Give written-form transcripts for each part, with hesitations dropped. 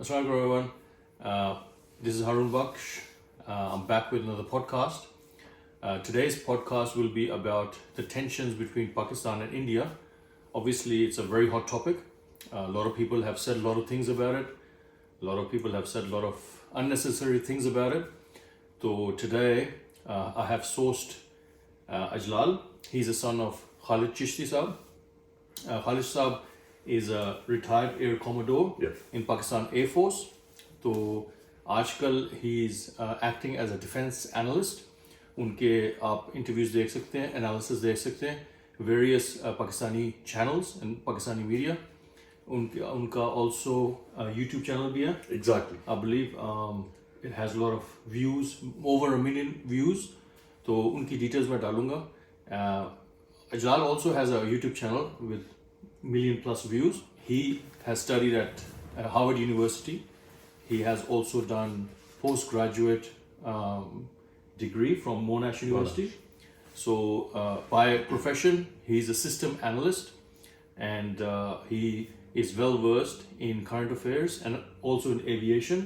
Assalamualaikum everyone. This is Harun Baksh. I'm back with another podcast. Today's podcast will be about the tensions between Pakistan and India. Obviously, it's a very hot topic. A lot of people have said a lot of things about it. A lot of people have said a lot of unnecessary things about it. So today, I have sourced Ajlal. He's a son of Khalid Chishti Saab. Khalid Saab is a retired Air Commodore in Pakistan Air Force. تو آج کل ہی is acting as a defence analyst. ان کے آپ interviews دیکھ سکتے ہیں, انالیسز دیکھ سکتے ہیں, various Pakistani channels and Pakistani media. ان کا آلسو یوٹیوب چینل بھی ہے. Exactly I believe it has lot of views, over a million views. تو ان کی ڈیٹیلز میں ڈالوں گا. Ijlal also has a YouTube channel with million+ views. He has studied at Harvard University. He has also done postgraduate degree from Monash University. So by profession, he is a system analyst, and he is well versed in current affairs and also in aviation.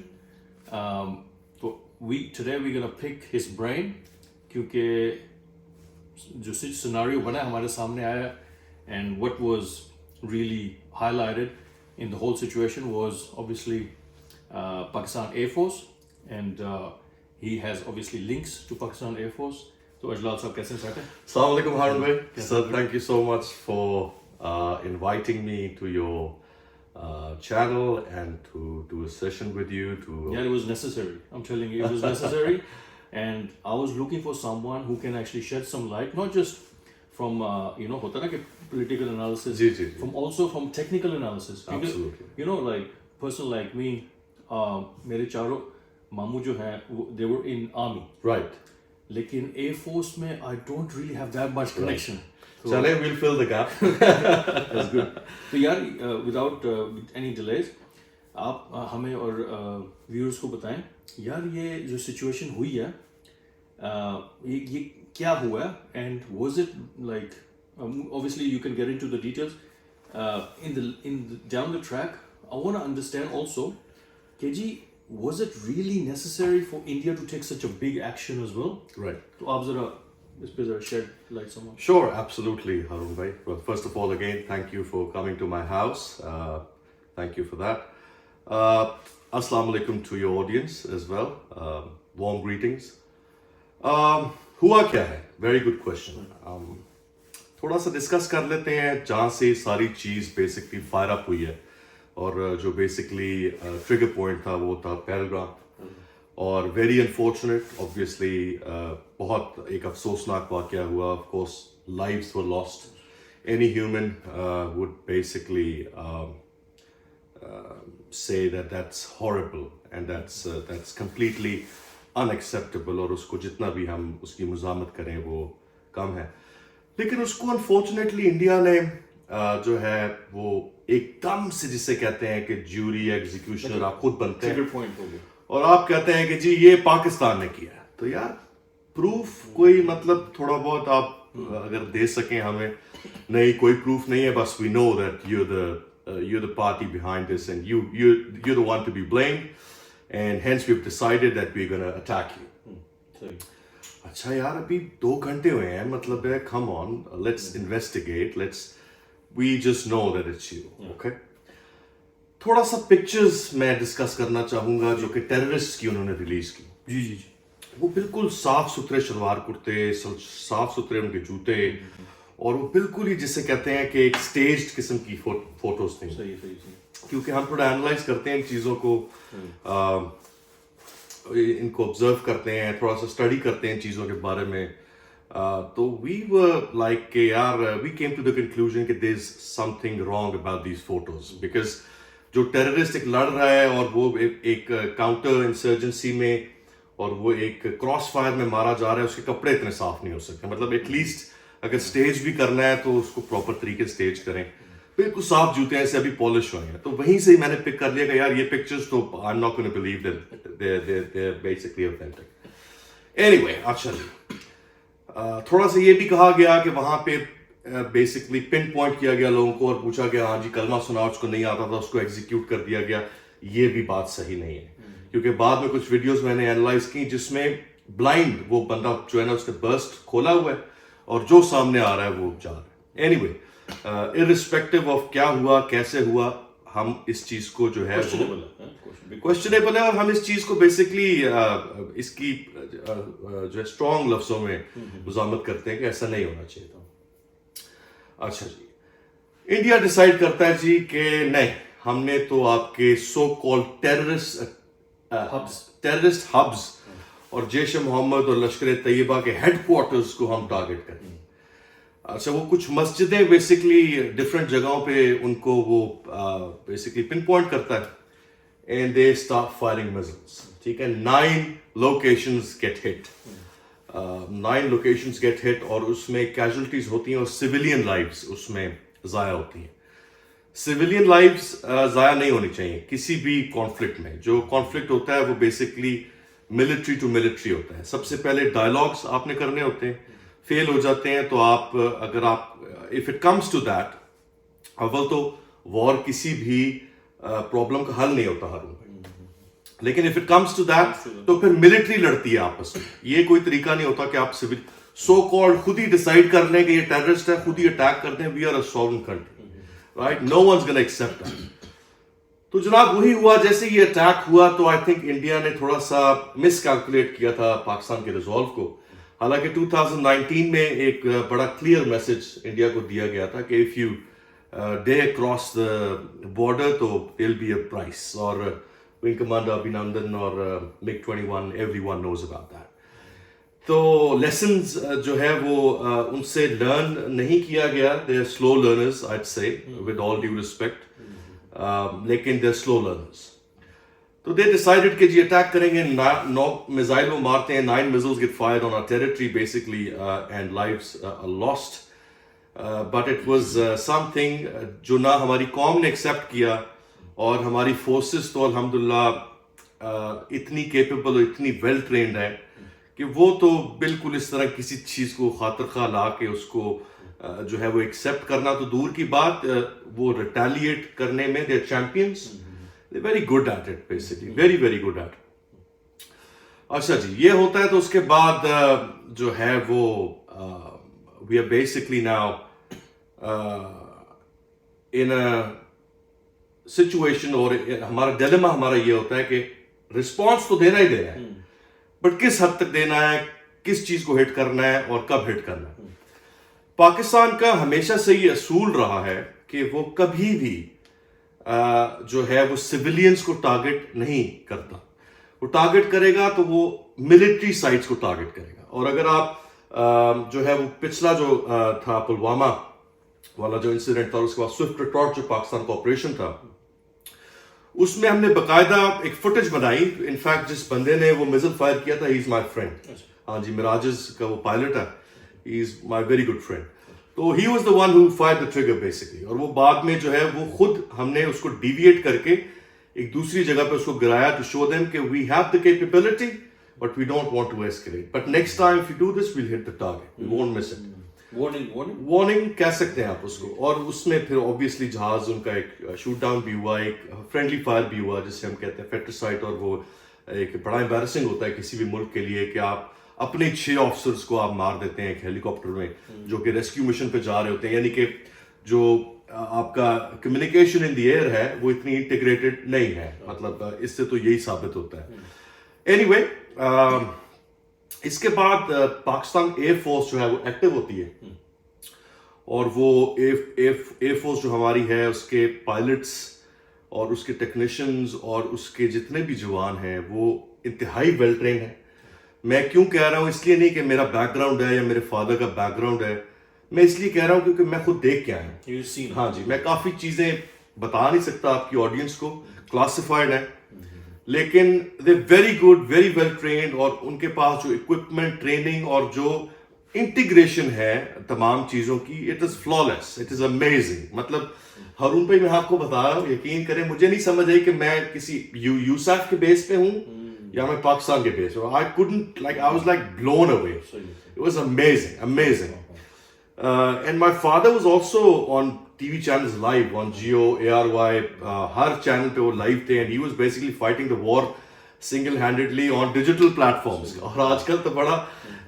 So today we're going to pick his brain, kyunki jo scenario bana hamare samne aaya, and what was really highlighted in the whole situation was obviously Pakistan Air Force, and he has obviously links to Pakistan Air Force. So Ajlal sahab, kaise hain? Assalamu alaikum Harun bhai. Sir, thank you so much for inviting me to your channel and to do a session with you. Yeah, it was necessary. I'm telling you, it was necessary. And I was looking for someone who can actually shed some light, not just from hota na ki political analysis, from also from technical analysis. Absolutely. You know, like person like me, mere charo mamu jo hain, they were in army, right? lekin air force mein I don't really have that much connection. So we'll fill the gap. That's good. So yaar, without any delays, آپ ہمیں اور viewers کو بتائیں یار یہ جو situation ہوئی ہے یہ کیا ہوا ہے, and was it like obviously you can get into the details down the track. I want to understand also, KG, was it really necessary for India to take such a big action as well? Right. تو آپ ذرا اس پہ ذرا shed light some more. Sure, absolutely, Harun bhai. Well, first of all, again, thank you for coming to my house. Thank you for that. Assalamu alaikum to your audience as well. Warm greetings. ہوا کیا ہے, very good question. تھوڑا سا discuss کر لیتے ہیں جہاں سے ساری چیز بیسکلی فائر اپ ہوئی ہے, اور جو بیسکلی ٹریگر پوائنٹ تھا وہ تھا پہلگام. اور ویری انفارچونیٹ, اوبویسلی بہت ایک افسوسناک واقعہ ہوا. Of course lives were last. Any human would basically say that that's horrible and that's completely unacceptable, اور اس کو جتنا بھی ہم اس کی مزاحمت کریں وہ کم ہے. لیکن اس کو انفارچونیٹلی انڈیا نے جو ہے وہ ایک دم سے جسے کہتے ہیں کہ جیوری ایگزیکیوشنر آپ خود بنتے ہیں اور آپ کہتے ہیں کہ جی یہ پاکستان نے کیا ہے. تو یار پروف کوئی مطلب تھوڑا بہت آپ اگر دے سکیں ہمیں. نہیں, کوئی پروف نہیں ہے, بس we know that you're the party behind this and you're the one to be blamed, and hence we've decided that we're going to attack you. اچھا یار ابھی 2 گھنٹے ہوئے ہیں, مطلب ہے come on, let's investigate, we just know that it's you. Okay, تھوڑا سا پکچرز میں ڈسکس کرنا چاہوں گا جو کہ ٹیررسٹ کی انہوں نے ریلیز کی. جی وہ بالکل صاف ستھرے شلوار کرتے, صاف ستھرے ان کے جوتے, اور وہ بالکل ہی جسے کہتے ہیں کہ ایک اسٹیجڈ قسم کی فوٹوز تھیں. کیونکہ ہم تھوڑا اینالائز کرتے ہیں ان چیزوں کو, ان کو آبزرو کرتے ہیں, تھوڑا سا اسٹڈی کرتے ہیں ان چیزوں کے بارے میں. تو وی ور لائک کہ یار we came to the conclusion کہ there is something wrong about these photos, because جو ٹیررسٹ ایک لڑ رہا ہے اور وہ ایک کاؤنٹر انسرجنسی میں, اور وہ ایک کراس فائر میں مارا جا رہا ہے, اس کے کپڑے اتنے صاف نہیں ہو سکتے. مطلب ایٹ لیسٹ اگر اسٹیج بھی کرنا ہے تو اس کو پراپر طریقے سے اسٹیج کریں. بالکل صاف جوتے ہیں, سے ابھی پالش ہوئے ہیں. تو وہیں سے میں نے پک کر لیا کہ یار یہ پکچرز تو I am not gonna believe that they're basically authentic. Anyway, اچھا تھوڑا سا یہ بھی کہا گیا کہ وہاں پہ بیسکلی پن پوائنٹ کیا گیا لوگوں کو اور پوچھا گیا ہاں جی کلمہ سنا, اس کو نہیں آتا تھا اس کو ایگزیکیوٹ کر دیا گیا. یہ بھی بات صحیح نہیں ہے. کیونکہ بعد میں کچھ ویڈیوز میں نے اینالائز کی جس میں بلائنڈ وہ بندہ جو ہے نا اس نے برسٹ کھولا ہوا ہے اور جو سامنے آ رہا ہے وہ جا رہا ہے. اینی وے ارسپیکٹو آف کیا ہوا کیسے ہوا, ہم اس چیز کو جو ہے کوشچنیبل ہے, اور ہم اس چیز کو بیسکلی اس کی جو ہے اسٹرانگ لفظوں میں مزاحمت کرتے ہیں کہ ایسا نہیں ہونا چاہیے تھا. اچھا جی, انڈیا ڈیسائیڈ کرتا ہے جی کہ نہیں, ہم نے تو آپ کے سو کال ٹیررسٹ ہبز اور جیش محمد اور لشکر طیبہ کے ہیڈ کوارٹرز کو ہم ٹارگٹ کریں. اچھا, وہ کچھ مسجدیں بیسکلی ڈفرینٹ جگہوں پہ ان کو وہ بیسکلی پن پوائنٹ کرتا ہے, and they start firing missiles. ٹھیک ہے, 9 locations get hit. 9 locations get hit, اور اس میں کیجولٹیز ہوتی ہیں اور سویلین لائفز اس میں ضائع ہوتی ہیں. سویلین لائفز ضائع نہیں ہونی چاہیے کسی بھی کانفلکٹ میں. جو کانفلکٹ ہوتا ہے وہ بیسکلی ملٹری ٹو ملٹری ہوتا ہے. سب سے پہلے ڈائلاگس آپ نے کرنے ہوتے ہیں, فیل ہو جاتے ہیں تو آپ اگر آپ if it comes to that, اول تو وار کسی بھی پرابلم کا حل نہیں ہوتا ہر وقت, لیکن if it comes to that تو پھر ملٹری لڑتی ہے آپس میں. یہ کوئی طریقہ نہیں ہوتا کہ آپ سول سو کالڈ خود ہی ڈیسائیڈ کر لیں کہ یہ ٹیررسٹ ہے, خود ہی اٹیک کر دیں. We are a sovereign country, right, no one's gonna accept that. تو جناب وہی ہوا, جیسے یہ اٹیک ہوا تو آئی تھنک انڈیا نے تھوڑا سا مس کیلکولیٹ کیا تھا پاکستان کے ریزالو کو. حالانکہ 2019 میں ایک بڑا کلیئر میسج انڈیا کو دیا گیا تھا کہ if you day across the border تو دیر ول بی اے پرائس, اور ونگ کمانڈر ابھینندن اور MiG 21 every one knows about that. تو لیسنز جو ہے وہ ان سے لرن نہیں کیا گیا. دے آر سلو لرنرز آئی سے ود آل ڈیو ریسپیکٹ, لیکن دے آر سلو لرنرز. تو دے ڈیسائیڈڈ کہ جی اٹیک کریں گے. 9 میزائل وہ مارتے ہیں, 9 missiles get fired on our territory basically, and lives are lost. But it was something جو نہ ہماری قوم نے ایکسیپٹ کیا, اور ہماری فورسز تو الحمدللہ اتنی کیپیبل اور اتنی ویل ٹرینڈ ہے کہ وہ تو بالکل اس طرح کسی چیز کو خاطر خواہ لا کے اس کو جو ہے وہ ایکسیپٹ کرنا تو دور کی بات, وہ ریٹیلیٹ کرنے میں they are champions. They're very good at it basically, very very good at it. اچھا جی, یہ ہوتا ہے. تو اس کے بعد جو ہے وہ we are basically now in a situation, اور ہمارا ڈیلیما ہمارا یہ ہوتا ہے کہ رسپانس تو دینا ہی دینا ہے, بٹ کس حد تک دینا ہے, کس چیز کو ہٹ کرنا ہے اور کب ہٹ کرنا ہے. پاکستان کا ہمیشہ سے یہ اصول رہا ہے کہ وہ کبھی بھی جو ہے وہ سویلینز کو ٹارگٹ نہیں کرتا. وہ ٹارگٹ کرے گا تو وہ ملٹری سائٹس کو ٹارگٹ کرے گا. اور اگر آپ جو ہے وہ پچھلا جو تھا پلوامہ والا جو انسیڈنٹ تھا, اس کے بعد سوئفٹ ریٹارٹ جو پاکستان کا آپریشن تھا, اس میں ہم نے باقاعدہ ایک فوٹیج بنائی. انفیکٹ جس بندے نے وہ میزل فائر کیا تھا, ہی از مائی فرینڈ. ہاں جی, مراجز کا وہ پائلٹ ہے, ہی از مائی ویری گڈ فرینڈ. تو he was the one who fire the trigger basically. اور وہ بعد میں جو ہے وہ خود ہم نے اس کو ڈیویٹ کر کے ایک دوسری جگہ پہ اس کو گرایا ٹو شو دیم کہ we have the capability but we don't want to escalate, but next time if you do this will hit the target, we won't miss it. Warning کہہ سکتے ہیں آپ اس کو. اور اس میں پھر اوبیسلی جہاز ان کا ایک شوٹ ڈاؤن بھی ہوا, ایک فرینڈلی فائر بھی ہوا, جسے ہم کہتے ہیں فیٹرسائٹ. اور وہ ایک بڑا امبیرسنگ ہوتا ہے کسی بھی ملک کے لیے کہ آپ اپنے 6 آفیسرس کو آپ مار دیتے ہیں ایک ہیلی کاپٹر میں, جو کہ ریسکیو مشن پہ جا رہے ہوتے ہیں. یعنی کہ جو آپ کا کمیونیکیشن ان دی ایئر ہے وہ اتنی انٹیگریٹڈ نہیں ہے. مطلب اس سے تو یہی ثابت ہوتا ہے. اینی وے, اس کے بعد پاکستان ایئر فورس جو ہے وہ ایکٹیو ہوتی ہے, اور وہ ایئر فورس جو ہماری ہے اس کے پائلٹس اور اس کے ٹیکنیشینز اور اس کے جتنے بھی جوان ہیں وہ انتہائی ویل ٹرینڈ ہیں. میں کیوں کہہ رہا ہوں, اس لیے نہیں کہ میرا بیک گراؤنڈ ہے یا میرے فادر کا بیک گراؤنڈ ہے, میں اس لیے کہہ رہا ہوں کیونکہ میں خود دیکھ کے آیا ہوں. ہاں جی, میں کافی چیزیں بتا نہیں سکتا آپ کی آڈینس کو, کلاسیفائڈ ہیں, لیکن they very good, very well trained. اور ان کے پاس جو اکوپمنٹ, ٹریننگ اور جو انٹیگریشن ہے تمام چیزوں کی, it is flawless, it is amazing. مطلب ہارون بھائی, میں آپ کو بتا رہا ہوں, یقین کریں مجھے نہیں سمجھ آئی کہ میں کسی یوسیف کے بیس پہ ہوں یا میں پاکستان کے بیس پہ. I couldn't, like, I was like blown away. It was amazing, amazing. And my father was also TV channels live on Jio, ARY, Hare channel پہ وہ لائیو تھے, and he was basically fighting the war single handedly on digital platforms. اور آج کل تو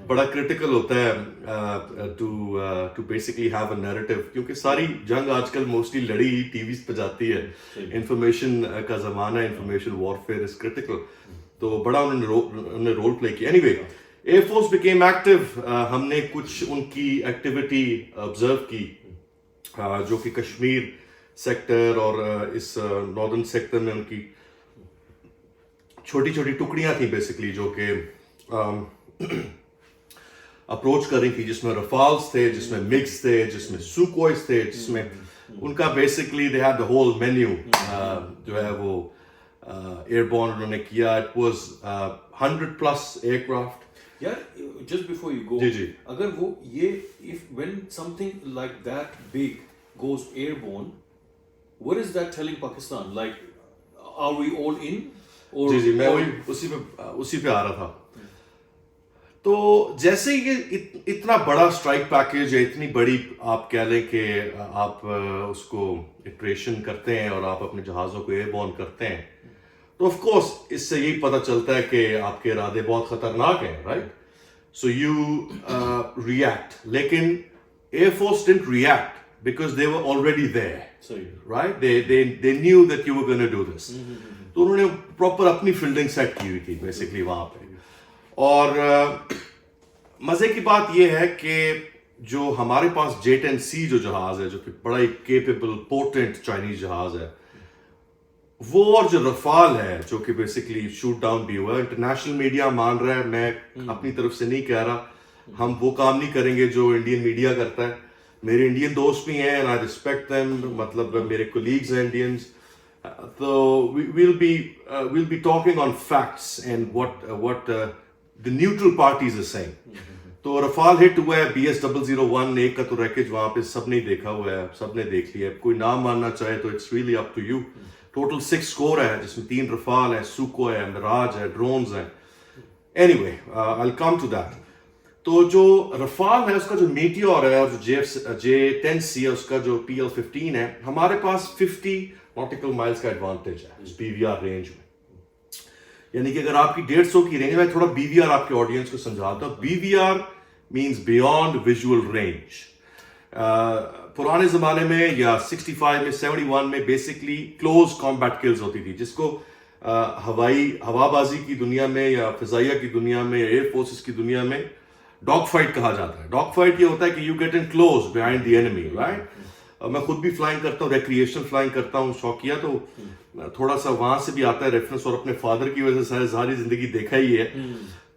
بڑا critical ہوتا ہے to basically have a narrative, کیونکہ ساری جنگ آج کل موسٹلی لڑی ہی ٹی ویز پہ جاتی ہے. انفارمیشن کا زمانہ ہے, انفارمیشن وارفیئر از کرٹیکل, تو بڑا انہوں نے رول پلے کیا. Any way air force became active. ہم نے کچھ ان کی ایکٹیویٹی آبزرو کی جو کہ کشمیر سیکٹر اور اس ناردرن سیکٹر میں ان کی چھوٹی چھوٹی ٹکڑیاں تھیں بیسکلی, جو کہ اپروچ کر رہی تھی, جس میں رفالز تھے, جس میں مکس تھے, جس میں سوکوئز تھے, جس میں ان کا basically they had the whole menu جو ہے وہ ایئر بورن انہوں نے کیا. It was 100+ aircraft. یار just before you go, جی اگر وہ یہ when something like that big goes airborne, what is that telling Pakistan? Like, are we all in? جی میں اسی پہ آ رہا تھا. تو جیسے یہ اتنا بڑا اسٹرائک پیکیج ہے, اتنی بڑی آپ کہہ لیں کہ آپ اس کو اٹریشن کرتے ہیں اور آپ اپنے جہازوں کو ایئر بورن کرتے ہیں, تو آف کورس اس سے یہی پتہ چلتا ہے کہ آپ کے ارادے بہت خطرناک ہیں, رائٹ. سو یو ریئیکٹ, لیکن air force didn't react because they were already there, right. they knew that you were going to do this. تو انہوں نے پراپر اپنی فیلڈنگ سیٹ کی ہوئی تھی بیسکلی وہاں پہ. اور مزے کی بات یہ ہے کہ جو ہمارے پاس J-10C جو جہاز ہے, جو کہ بڑا ہی کیپیبل پورٹنٹ چائنیز جہاز ہے, وہ اور جو رفال ہے جو کہ بیسکلی شوٹ ڈاؤن بھی ہوا ہے. انٹرنیشنل میڈیا مان رہا ہے, میں اپنی طرف سے نہیں کہہ رہا, ہم وہ کام نہیں کریں گے جو انڈین میڈیا کرتا ہے. میرے انڈین دوست بھی ہیں, and I respect them, مطلب میرے کولیگز ہیں انڈینز, تو we'll be talking on facts and what the neutral parties are saying. تو رفال ہٹ ہوا ہے, BS001 ایک کا تو ریکیج وہاں پہ سب نے دیکھا ہوا ہے, سب نے دیکھ لیا ہے. کوئی نام ماننا چاہے تو it's really up to you. Total 6 score ہے, جس میں 3 رفال ہے, سوکو ہے, مراج ہے, ڈرونز ہیں. Any way I'll come to that. تو جو رفال ہے اس کا جو میٹیور ہے, اور جو J-10C ہے اس کا جو PL-15 ہے, ہمارے پاس 50 ناٹیکل مائلز کا ایڈوانٹیج ہے اس BVR رینج میں. یعنی کہ اگر آپ کی 150 کی رینج, میں تھوڑا BVR آپ کے آڈینس کو سمجھاتا ہوں. BVR means beyond visual range. پرانے زمانے میں یا 65 میں 71 میں بیسکلی کلوز کامبیٹ کلز ہوتی تھی, جس کو ہوا بازی کی دنیا میں یا فضائیہ کی دنیا میں یا ایئر فورسز کی دنیا میں ڈاگ فائٹ کہا جاتا ہے. ڈاگ فائٹ یہ ہوتا ہے کہ you get in close behind the enemy, right. میں خود بھی فلائنگ کرتا ہوں, ریکریشنل فلائنگ کرتا ہوں, شوقیہ, تو تھوڑا سا وہاں سے بھی آتا ہے ریفرنس, اور اپنے فادر کی وجہ سے ساری زندگی دیکھا ہی ہے,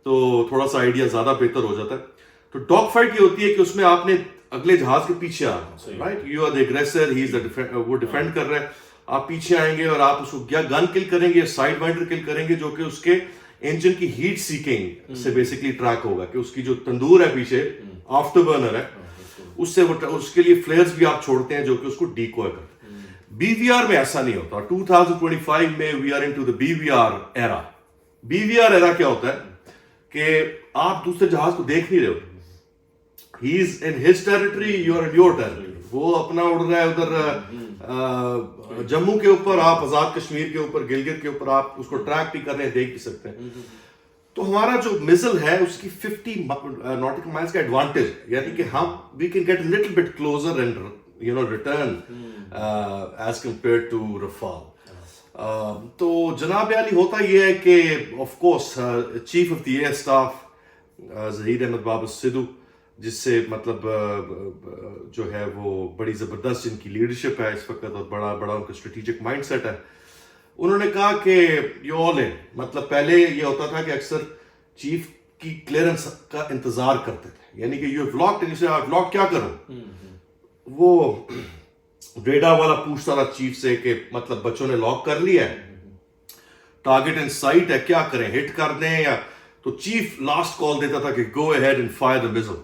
تو تھوڑا سا آئیڈیا زیادہ بہتر ہو جاتا ہے. تو ڈاگ فائٹ یہ ہوتی ہے کہ اس میں آپ نے اگلے جہاز کے پیچھے آنا, right. You are the aggressor, he is the وہ ڈیفینڈ کر رہا ہے, آپ پیچھے آئیں گے اور آپ اس کو یا گن کل کریں گے یا سائڈ وائنڈر کل کریں گے, جو کہ اس کے انجن کی ہیٹ سیکنگ سے بیسکلی ٹریک ہوگا کہ اس کی جو تندور ہے پیچھے, آفٹر برنر ہے, اس سے اس کے لیے فلیئرز بھی آپ چھوڑتے ہیں جو کہ اس کو ڈیکوائے کرتے ہیں. BVR میں ایسا نہیں ہوتا. 2025 میں we are into the BVR era. BVR era کیا ہوتا ہے کہ آپ دوسرے جہاز کو دیکھ نہیں رہے ہو. He is in his territory, you are in your territory. وہ اپنا اڑ رہا ہے ادھر جموں کے اوپر, آپ آزاد کشمیر کے اوپر, گلگت کے اوپر, آپ اس کو ٹریک بھی کر رہے ہیں, دیکھ بھی سکتے ہیں. تو ہمارا جو مزل ہے اس کی 50 ناٹیکل مائلز کا ایڈوانٹیج, یعنی کہ ہم we can get little bit closer and you know return as compare to Rafale. تو جناب عالی ہوتا یہ ہے کہ of course chief of the air staff Zaheer Ahmed Babar Sidhu, جس سے مطلب جو ہے وہ بڑی زبردست جن کی لیڈرشپ ہے اس وقت, اور بڑا ان کا اسٹریٹجک مائنڈ سیٹ ہے. انہوں نے کہا کہ یو آل ان, مطلب پہلے یہ ہوتا تھا کہ اکثر چیف کی کلیئرنس کا انتظار کرتے تھے, یعنی کہ یو ہیو لاکڈ, ان سے لاک کیا کروں. وہ ریڈا والا پوچھتا تھا چیف سے کہ مطلب بچوں نے لاک کر لیا ہے, ٹارگیٹ ان سائٹ ہے, کیا کریں, ہٹ کر دیں یا. تو چیف لاسٹ کال دیتا تھا کہ go ahead and fire the missile.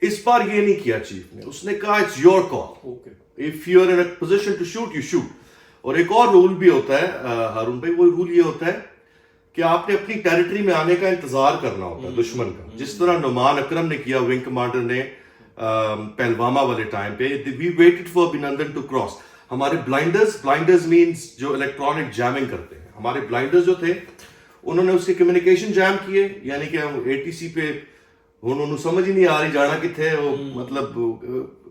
اس بار یہ نہیں کیا چیف نے, اس نے کہا it's your call, if you are in a position to shoot you shoot. اور ایک اور رول بھی ہوتا ہے ہارون بھائی, وہ رول یہ ہوتا ہے کہ آپ نے اپنی ٹیریٹری میں آنے کا انتظار کرنا ہوتا ہے دشمن کا, جس طرح نعمان اکرم نے کیا, ونگ کمانڈر نے پہلواما والے ٹائم پہ we waited for Abhinandan to cross. ہمارے بلائنڈرز مینس جو الیکٹرانک جیمنگ کرتے ہیں, ہمارے بلائنڈرز جو تھے انہوں نے اس کے کمیونیکیشن جیم کیے, یعنی کہ ہم اے ٹی سی پہ انہوں نے سمجھ ہی نہیں آ رہی جانا کتنے وہ, مطلب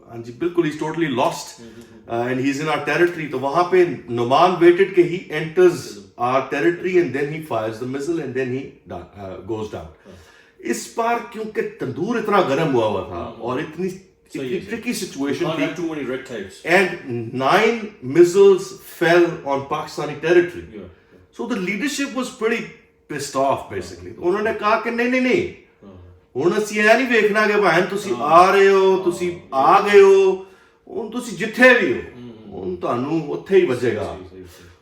ہاں جی بالکل is totally lost and he is in our territory. تو وہاں پہ نعمان ویٹڈ کہ he enters our territory and then he fires the missile and then he goes down. اس بار کیونکہ تندور اتنا گرم ہوا تھا اور اتنی tricky situation تھی, too many red tapes. and 9 missiles fell on Pakistani territory. So the leadership was pretty pissed off basically. انہوں نے کہا کہ نہیں ਹੁਣ ਅਸੀਂ ਇਹ ਨਹੀਂ ਵੇਖਣਾ ਕਿ ਭਾਵੇਂ ਤੁਸੀਂ ਆ ਰਹੇ ਹੋ, ਤੁਸੀਂ ਆ ਗਏ ਹੋ, ਹੁਣ ਤੁਸੀਂ ਜਿੱਥੇ ਵੀ ਹੋ ਹੁਣ ਤੁਹਾਨੂੰ ਉੱਥੇ ਹੀ ਵੱਜੇਗਾ.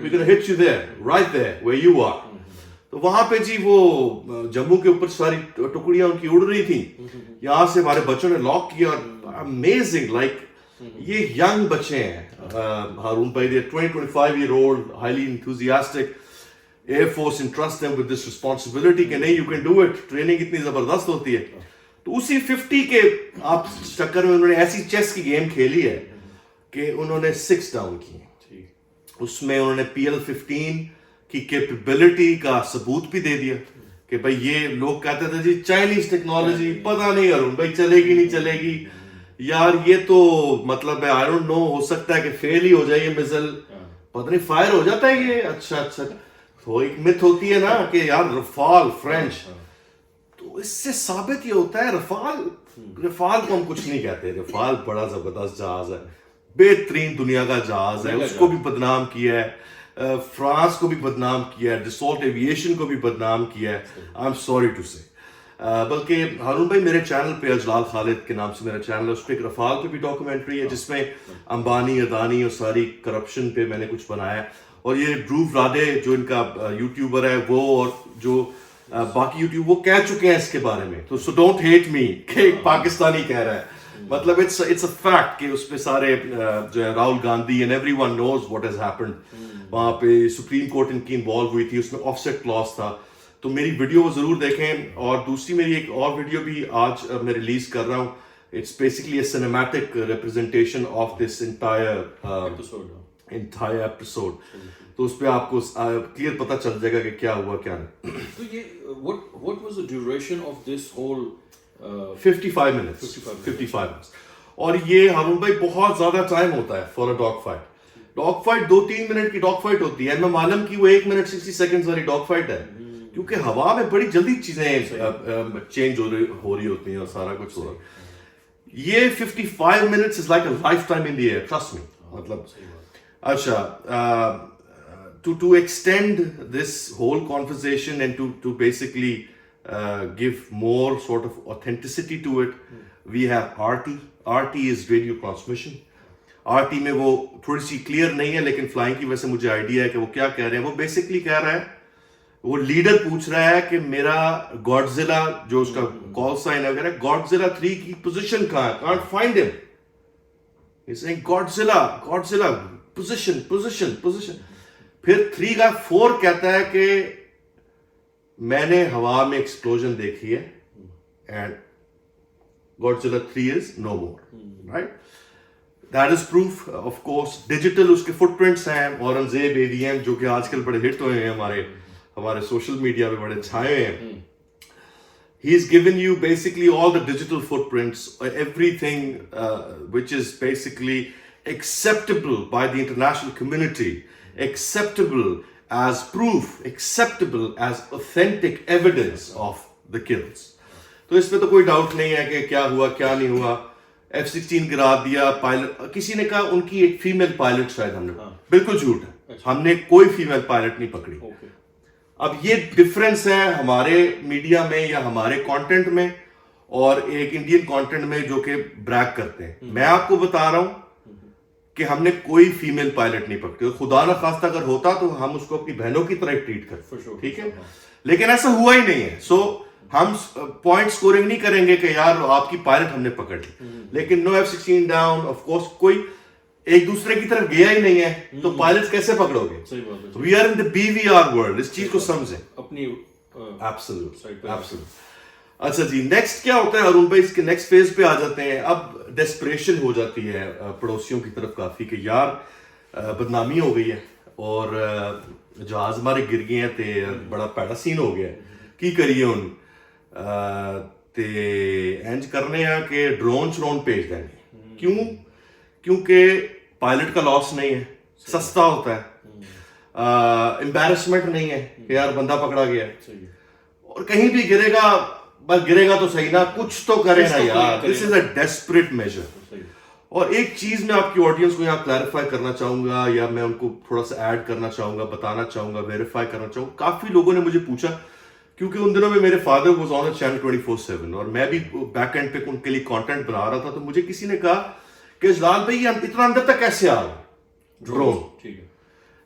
we're going to hit you there, right there where you are. تو وہاں پہ جی وہ جموں کے اوپر ساری ٹکڑیاں ان کی اڑ رہی تھیں, یہاں سے ہمارے بچوں نے لاک کیا. امیزنگ, لائک یہ ینگ بچے ہیں ہارون بھائی, دے 20-25 year old highly enthusiastic. Air force interest them with this responsibility کہ نہیں, you can do it. Training اتنی زبردست ہوتی ہے. تو اسی 50 کے آپ چکر میں انہوں نے ایسی چیس کی گیم کھیلی ہے کہ انہوں نے 6 ڈاؤن کیے. اس میں انہوں نے PL-15 کی کیپیبلٹی کا ثبوت بھی دے دیا کہ بھائی یہ لوگ کہتے تھے جی چائنیز ٹیکنالوجی, پتہ نہیں ارون بھائی چلے گی نہیں چلے گی یار, یہ تو مطلب ہے آئی ڈونٹ نو, ہو سکتا ہے کہ فیل ہی ہو جائے یہ میزل, پتہ نہیں فائر ہو جاتا ہے یہ. اچھا تو ایک مت ہوتی ہے نا کہ یار رفال فرینچ, تو اس سے ثابت یہ ہوتا ہے رفال کو ہم کچھ نہیں کہتے, رفال بڑا زبردست جہاز ہے, بہترین دنیا کا جہاز ہے, اس کو بھی بدنام کیا ہے, فرانس کو بھی بدنام کیا ہے, ڈسالٹ ایویشن کو بھی بدنام کیا ہے. آئی ایم سوری ٹو سے. بلکہ ہارون بھائی میرے چینل پہ اجلال خالد کے نام سے میرا چینل ہے, اس پہ ایک رفال پہ بھی ڈاکومنٹری ہے جس میں امبانی اڈانی اور ساری کرپشن پہ میں نے کچھ بنایا. اور یہ ڈرو ورادے جو ان کا یوٹیوبر ہے وہ, اور جو باقی یوٹیوب وہ کہہ چکے ہیں اس کے بارے میں. تو سو ڈونٹ ہیٹ می کہ ایک پاکستانی کہہ رہا ہے, مطلب اٹس اے فیکٹ کہ اس پہ سارے جو ہے Rahul Gandhi and every one knows what has happened. وہاں پہ سپریم کورٹ ان کی انوالو ہوئی تھی, اس میں آف سیٹ کلاس تھا. تو میری ویڈیو ضرور دیکھیں. اور دوسری میری ایک اور ویڈیو بھی آج میں ریلیز کر رہا ہوں. It's basically a cinematic representation of this entire episode. تو اس پہ آپ کو کلیئر پتہ چل جائے گا کہ کیا ہوا کیا نہیں. تو یہ what was the duration of this whole 55 minutes. اور یہ ہارون بھائی بہت زیادہ ٹائم ہوتا ہے for a dog fight. Dog fight 2-3 minute کی ڈاگ فائٹ ہوتی ہے. میں معلوم کی وہ 1 منٹ 60 سیکنڈ والی ڈاگ فائٹ ہے, کیونکہ ہوا میں بڑی جلدی چیزیں چینج ہو رہی ہوتی ہیں اور سارا کچھ ہو رہا ہے. یہ 55 minutes is like a lifetime in the air, trust me. مطلب اچھا to extend this whole conversation and to basically give more sort of authenticity to it, we have RT is radio transmission. RT میں وہ تھوڑی سی clear نہیں ہے, لیکن flying کی وجہ سے مجھے آئیڈیا ہے کہ وہ کیا کہہ رہے ہیں. وہ بیسکلی کہہ رہا ہے, وہ لیڈر پوچھ رہا ہے کہ میرا گاڈزیلا جو اس کا کال سائن ہے وغیرہ, گاڈزیلا 3 کی پوزیشن کہاں ہے, can't find him. He's saying Godzilla position. پھر 3 کا 4 کہتا ہے کہ میں نے ہوا میں ایکسپلوژن دیکھی ہے and Godzilla 3 is no more, right? That is proof, of course. Digital اس کے فٹ پرنٹس ہیں, اورنگزیب AVM جو کہ آج کل بڑے ہٹ ہوئے ہیں ہمارے سوشل میڈیا پہ بڑے چھائے ہوئے ہیں. He has given you basically all the digital footprints, everything which is basically acceptable by the international community, acceptable as proof, acceptable as authentic evidence of the kills. تو اس پہ تو کوئی ڈاؤٹ نہیں ہے کہ کیا ہوا کیا نہیں ہوا. F-16 گرا دیا پائلٹ, کسی نے کہا ان کی ایک فیمیل پائلٹ شاید, ہم نے بالکل جھوٹ ہے, ہم نے کوئی فیمیل پائلٹ نہیں پکڑی. اب یہ ڈفرینس ہے ہمارے میڈیا میں یا ہمارے کانٹینٹ میں اور ایک انڈین کانٹینٹ میں جو کہ بریک کرتے ہیں. میں آپ کو بتا رہا ہوں کہ ہم نے کوئی فیمیل پائلٹ نہیں پکڑی. خدا نہ خواستہ اگر ہوتا تو ہم اس کو اپنی بہنوں کی طرح ٹریٹ کرتے, ٹھیک ہے, لیکن ایسا ہوا ہی نہیں ہے. سو ہم پوائنٹ سکورنگ نہیں کریں گے کہ یار آپ کی پائلٹ ہم نے پکڑ لی, لیکن نو F-16 ڈاؤن. آف کورس کوئی ایک دوسرے کی طرف گیا ہی نہیں ہے تو پائلٹ کیسے پکڑو گے؟ We are in the BVR world. اس چیز کو سمجھیں اپنی. ایبسولوٹ. اچھا جی نیکسٹ کیا ہوتا ہے ارون بھائی, اس کے نیکسٹ فیز پہ آ جاتے ہیں. اب ڈیسپریشن ہو جاتی ہے پڑوسیوں کی طرف کافی کہ یار بدنامی ہو گئی ہے اور جہاز ہمارے گر گئے ہیں تے بڑا پیڑا سین ہو گیا ہے, کی کریے ہن تے انج کرنے ہیں کہ ڈرون بھیج دیں گے. کیوں؟ کیونکہ پائلٹ کا لاس نہیں ہے, سستا ہوتا ہے, امبیرسمنٹ نہیں ہے کہ یار بندہ پکڑا گیا ہے, اور کہیں بھی گرے گا بس گرے گا تو صحیح نا, کچھ تو کرے نا یار. دس از اے ڈیسپریٹ میجر. اور ایک چیز میں آپ کی آڈینس کو یہاں کلیریفائی کرنا چاہوں گا, یا میں ان کو تھوڑا سا ایڈ کرنا چاہوں گا, بتانا چاہوں گا, ویریفائی کرنا چاہوں گا. کافی لوگوں نے مجھے پوچھا, کیونکہ ان دنوں میں میرے father was on a channel 24/7 اور میں بھی بیک اینڈ پہ ان کے لیے کانٹینٹ بنا رہا تھا, تو مجھے کسی نے کہا کہ اجلال بھائی اتنا اندر تک کیسے آ گئے ڈرون.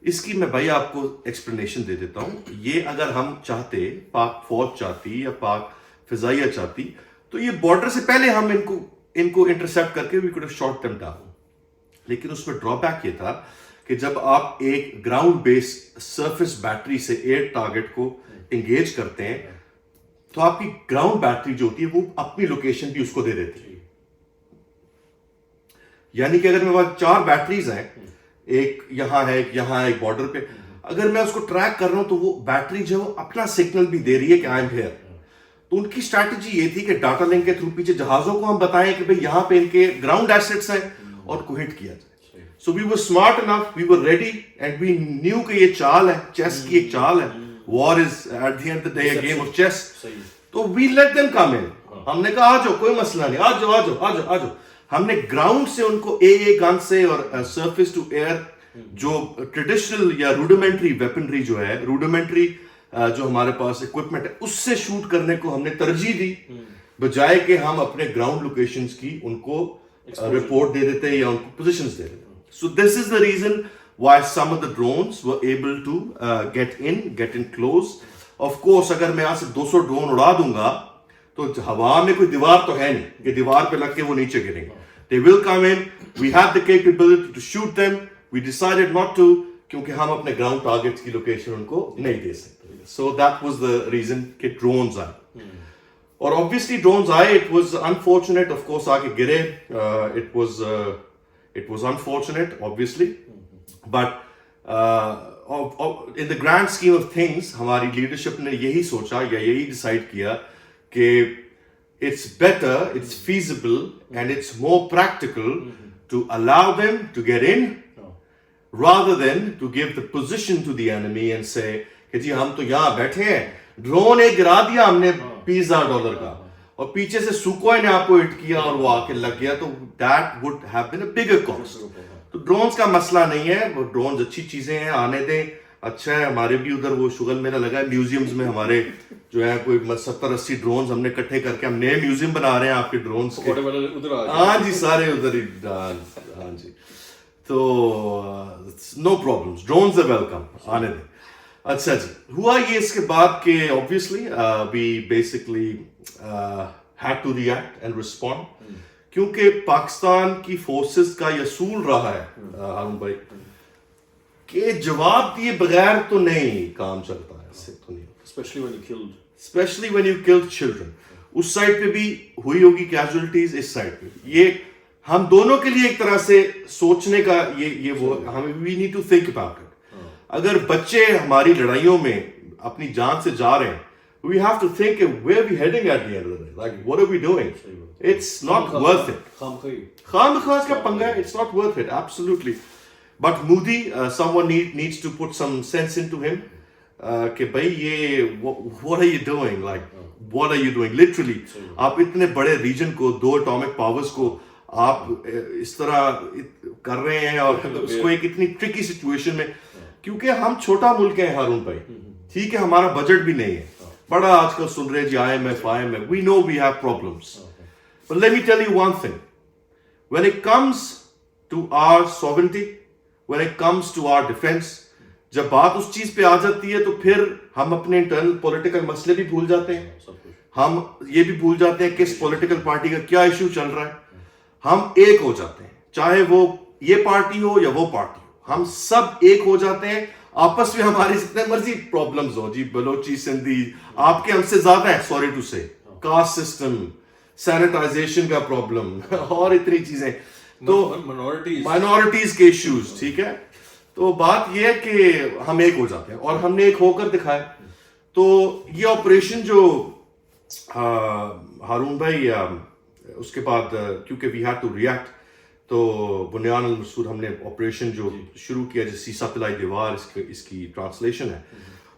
اس کی میں بھائی آپ کو ایکسپلینیشن دے دیتا ہوں. یہ اگر ہم چاہتے, پاک فوج چاہتی یا پاک فضائیہ چاہتی, تو یہ بارڈر سے پہلے ہم ان کو انٹرسیپٹ کر کے we could have shot them down. لیکن اس میں ڈرا بیک یہ تھا کہ جب آپ ایک گراؤنڈ بیس سرفیس بیٹری سے ایئر ٹارگٹ کو انگیج کرتے ہیں تو آپ کی گراؤنڈ بیٹری جو ہوتی ہے وہ اپنی لوکیشن بھی اس کو دے دیتی ہے. یعنی کہ اگر میرے پاس 4 بیٹریز ہیں, ایک یہاں ہے, ایک یہاں ہے, ایک بارڈر پہ, اگر میں اس کو ٹریک کر رہا ہوں تو وہ بیٹری جو ہے اپنا سگنل بھی دے رہی ہے کہ آئی ایم ہیئر. تو ان کی اسٹریٹجی یہ تھی کہ ڈاٹا لنک کے تھرو پیچھے جہازوں کو ہم بتائیں کہ بھئی یہاں پہ ان کے گراؤنڈ ایسٹس ہیں اور کو ہٹ کیا جائے. So we were smart enough, we were ready and we knew کہ یہ چال ہے, چیس کی ایک چال ہے. War is at the end of the day a game of chess. تو وی لیٹ دیم کم ان. ہم نے کہا آ جاؤ, کوئی مسئلہ نہیں, آ جاؤ آ جاؤ آ جاؤ آ جاؤ. ہم نے گراؤنڈ سے ان کو اے گن سے اور سرفیس ٹو ایئر جو ٹریڈیشنل یا روڈیمنٹری ویپنری جو ہے, روڈیمنٹری جو ہمارے پاس اکوپمنٹ ہے, اس سے شوٹ کرنے کو ہم نے ترجیح دی, بجائے کہ ہم اپنے گراؤنڈ لوکیشنز کی ان کو رپورٹ دے دیتے یا ان کو پوزیشنز دے دیتے. So this is the reason why some of the drones were able to get in close. Of course اگر میں یہاں سے 200 ڈرون اڑا دوں گا تو ہوا میں کوئی دیوار تو ہے نہیں کہ دیوار پہ لگ کے وہ نیچے گریں گے. They will come in, we have the capability to shoot them, we decided not to کیونکہ ہم اپنے گراؤنڈ ٹارگیٹس کی لوکیشن ان کو نہیں دے سکتے. So that was the reason کہ ڈرونز آئے. اور obviously ڈرونز آئے, it was unfortunate of course آ کے گرے, it was unfortunate obviously, but in the grand scheme of things ہماری لیڈرشپ نے یہی سوچا یا یہی ڈیسائیڈ کیا کہ it's better, it's feasible and it's more practical to allow them to get in rather than to give the position to the enemy and say کہ جی ہم تو یہاں بیٹھے ہیں, ڈرون ایک گرا دیا ہم نے $20,000 کا اور پیچھے سے سوکوئی نے آپ کو ہٹ کیا اور وہ آ کے لگ گیا, تو that would have been a bigger cost. تو ڈرونز کا مسئلہ نہیں ہے, وہ ڈرونز اچھی چیزیں ہیں, آنے دیں, اچھا ہے. ہمارے بھی ادھر وہ شغل میلہ لگا ہے, میوزیمز میں ہمارے جو ہے کوئی 70-80 ڈرونز ہم نے اکٹھے کر کے ہم نئے میوزیم بنا رہے ہیں آپ کے ڈرونز کے. ہاں جی سارے ادھر ہی, ہاں جی. تو نو پرابلمس, ڈرونز آر ویلکم, آنے دیں. اچھا جی, ہوا یہ اس کے بعد کہ obviously we basically had to react and respond, کیونکہ پاکستان کی فورسز کا یہ اصول رہا ہے ہارون بھائی کہ جواب دیے بغیر تو نہیں کام چلتا ہے, اس سے تو نہیں, especially when you killed children. اس سائڈ پہ بھی ہوئی ہوگی کیجولیٹیز, اس سائڈ پہ یہ ہم دونوں کے لیے ایک طرح سے سوچنے کا یہ وہ ہمیں we need to think about it. اگر بچے ہماری لڑائیوں میں اپنی جان سے جا رہے ہیں, we have to think where are we heading at the end of the day, like what are we doing? It's not worth it. خام خاص کا پنگا ہے, it's not worth it, absolutely. But Modi, someone needs to put some sense into him کہ بھائی یہ what are you doing, like what are you doing literally. آپ اتنے بڑے ریجن کو, 2 اٹامک پاورز کو آپ اس طرح کر رہے ہیں اور اس کو ایک اتنی ٹرکی سچویشن میں, کیونکہ ہم چھوٹا ملک ہیں ہارون بھائی, ٹھیک ہے, ہمارا بجٹ بھی نہیں ہے بڑا, آج کل سن رہے جی IMF, we know we have problems. But let me tell you one thing, when it comes to our sovereignty, when it comes to our defense, جب بات اس چیز پہ آ جاتی ہے تو پھر ہم اپنے انٹرنل پولیٹیکل مسئلے بھی بھول جاتے ہیں, ہم یہ بھی بھول جاتے ہیں کہ اس پولیٹیکل پارٹی کا کیا ایشو چل رہا ہے, ہم ایک ہو جاتے ہیں, چاہے وہ یہ پارٹی ہو یا وہ پارٹی ہو, ہم سب ایک ہو جاتے ہیں. آپس میں ہماری جتنے مرضی پرابلمز ہو, جی بلوچی, سندھی, آپ کے ہم سے زیادہ ہیں, سوری ٹو سے, کاسٹ سسٹم, سینیٹائزیشن کا پرابلم اور اتنی چیزیں, تو مائنورٹیز کے ایشوز, ٹھیک ہے. تو بات یہ ہے کہ ہم ایک ہو جاتے ہیں اور ہم نے ایک ہو کر دکھایا. تو یہ آپریشن جو ہارون بھائی, اس کے بعد کیونکہ وی ہیڈ ٹو ریئیکٹ, تو بنیان المسور ہم نے آپریشن جو شروع کیا جس سیسا پلائی دیوار اس کی ٹرانسلیشن ہے,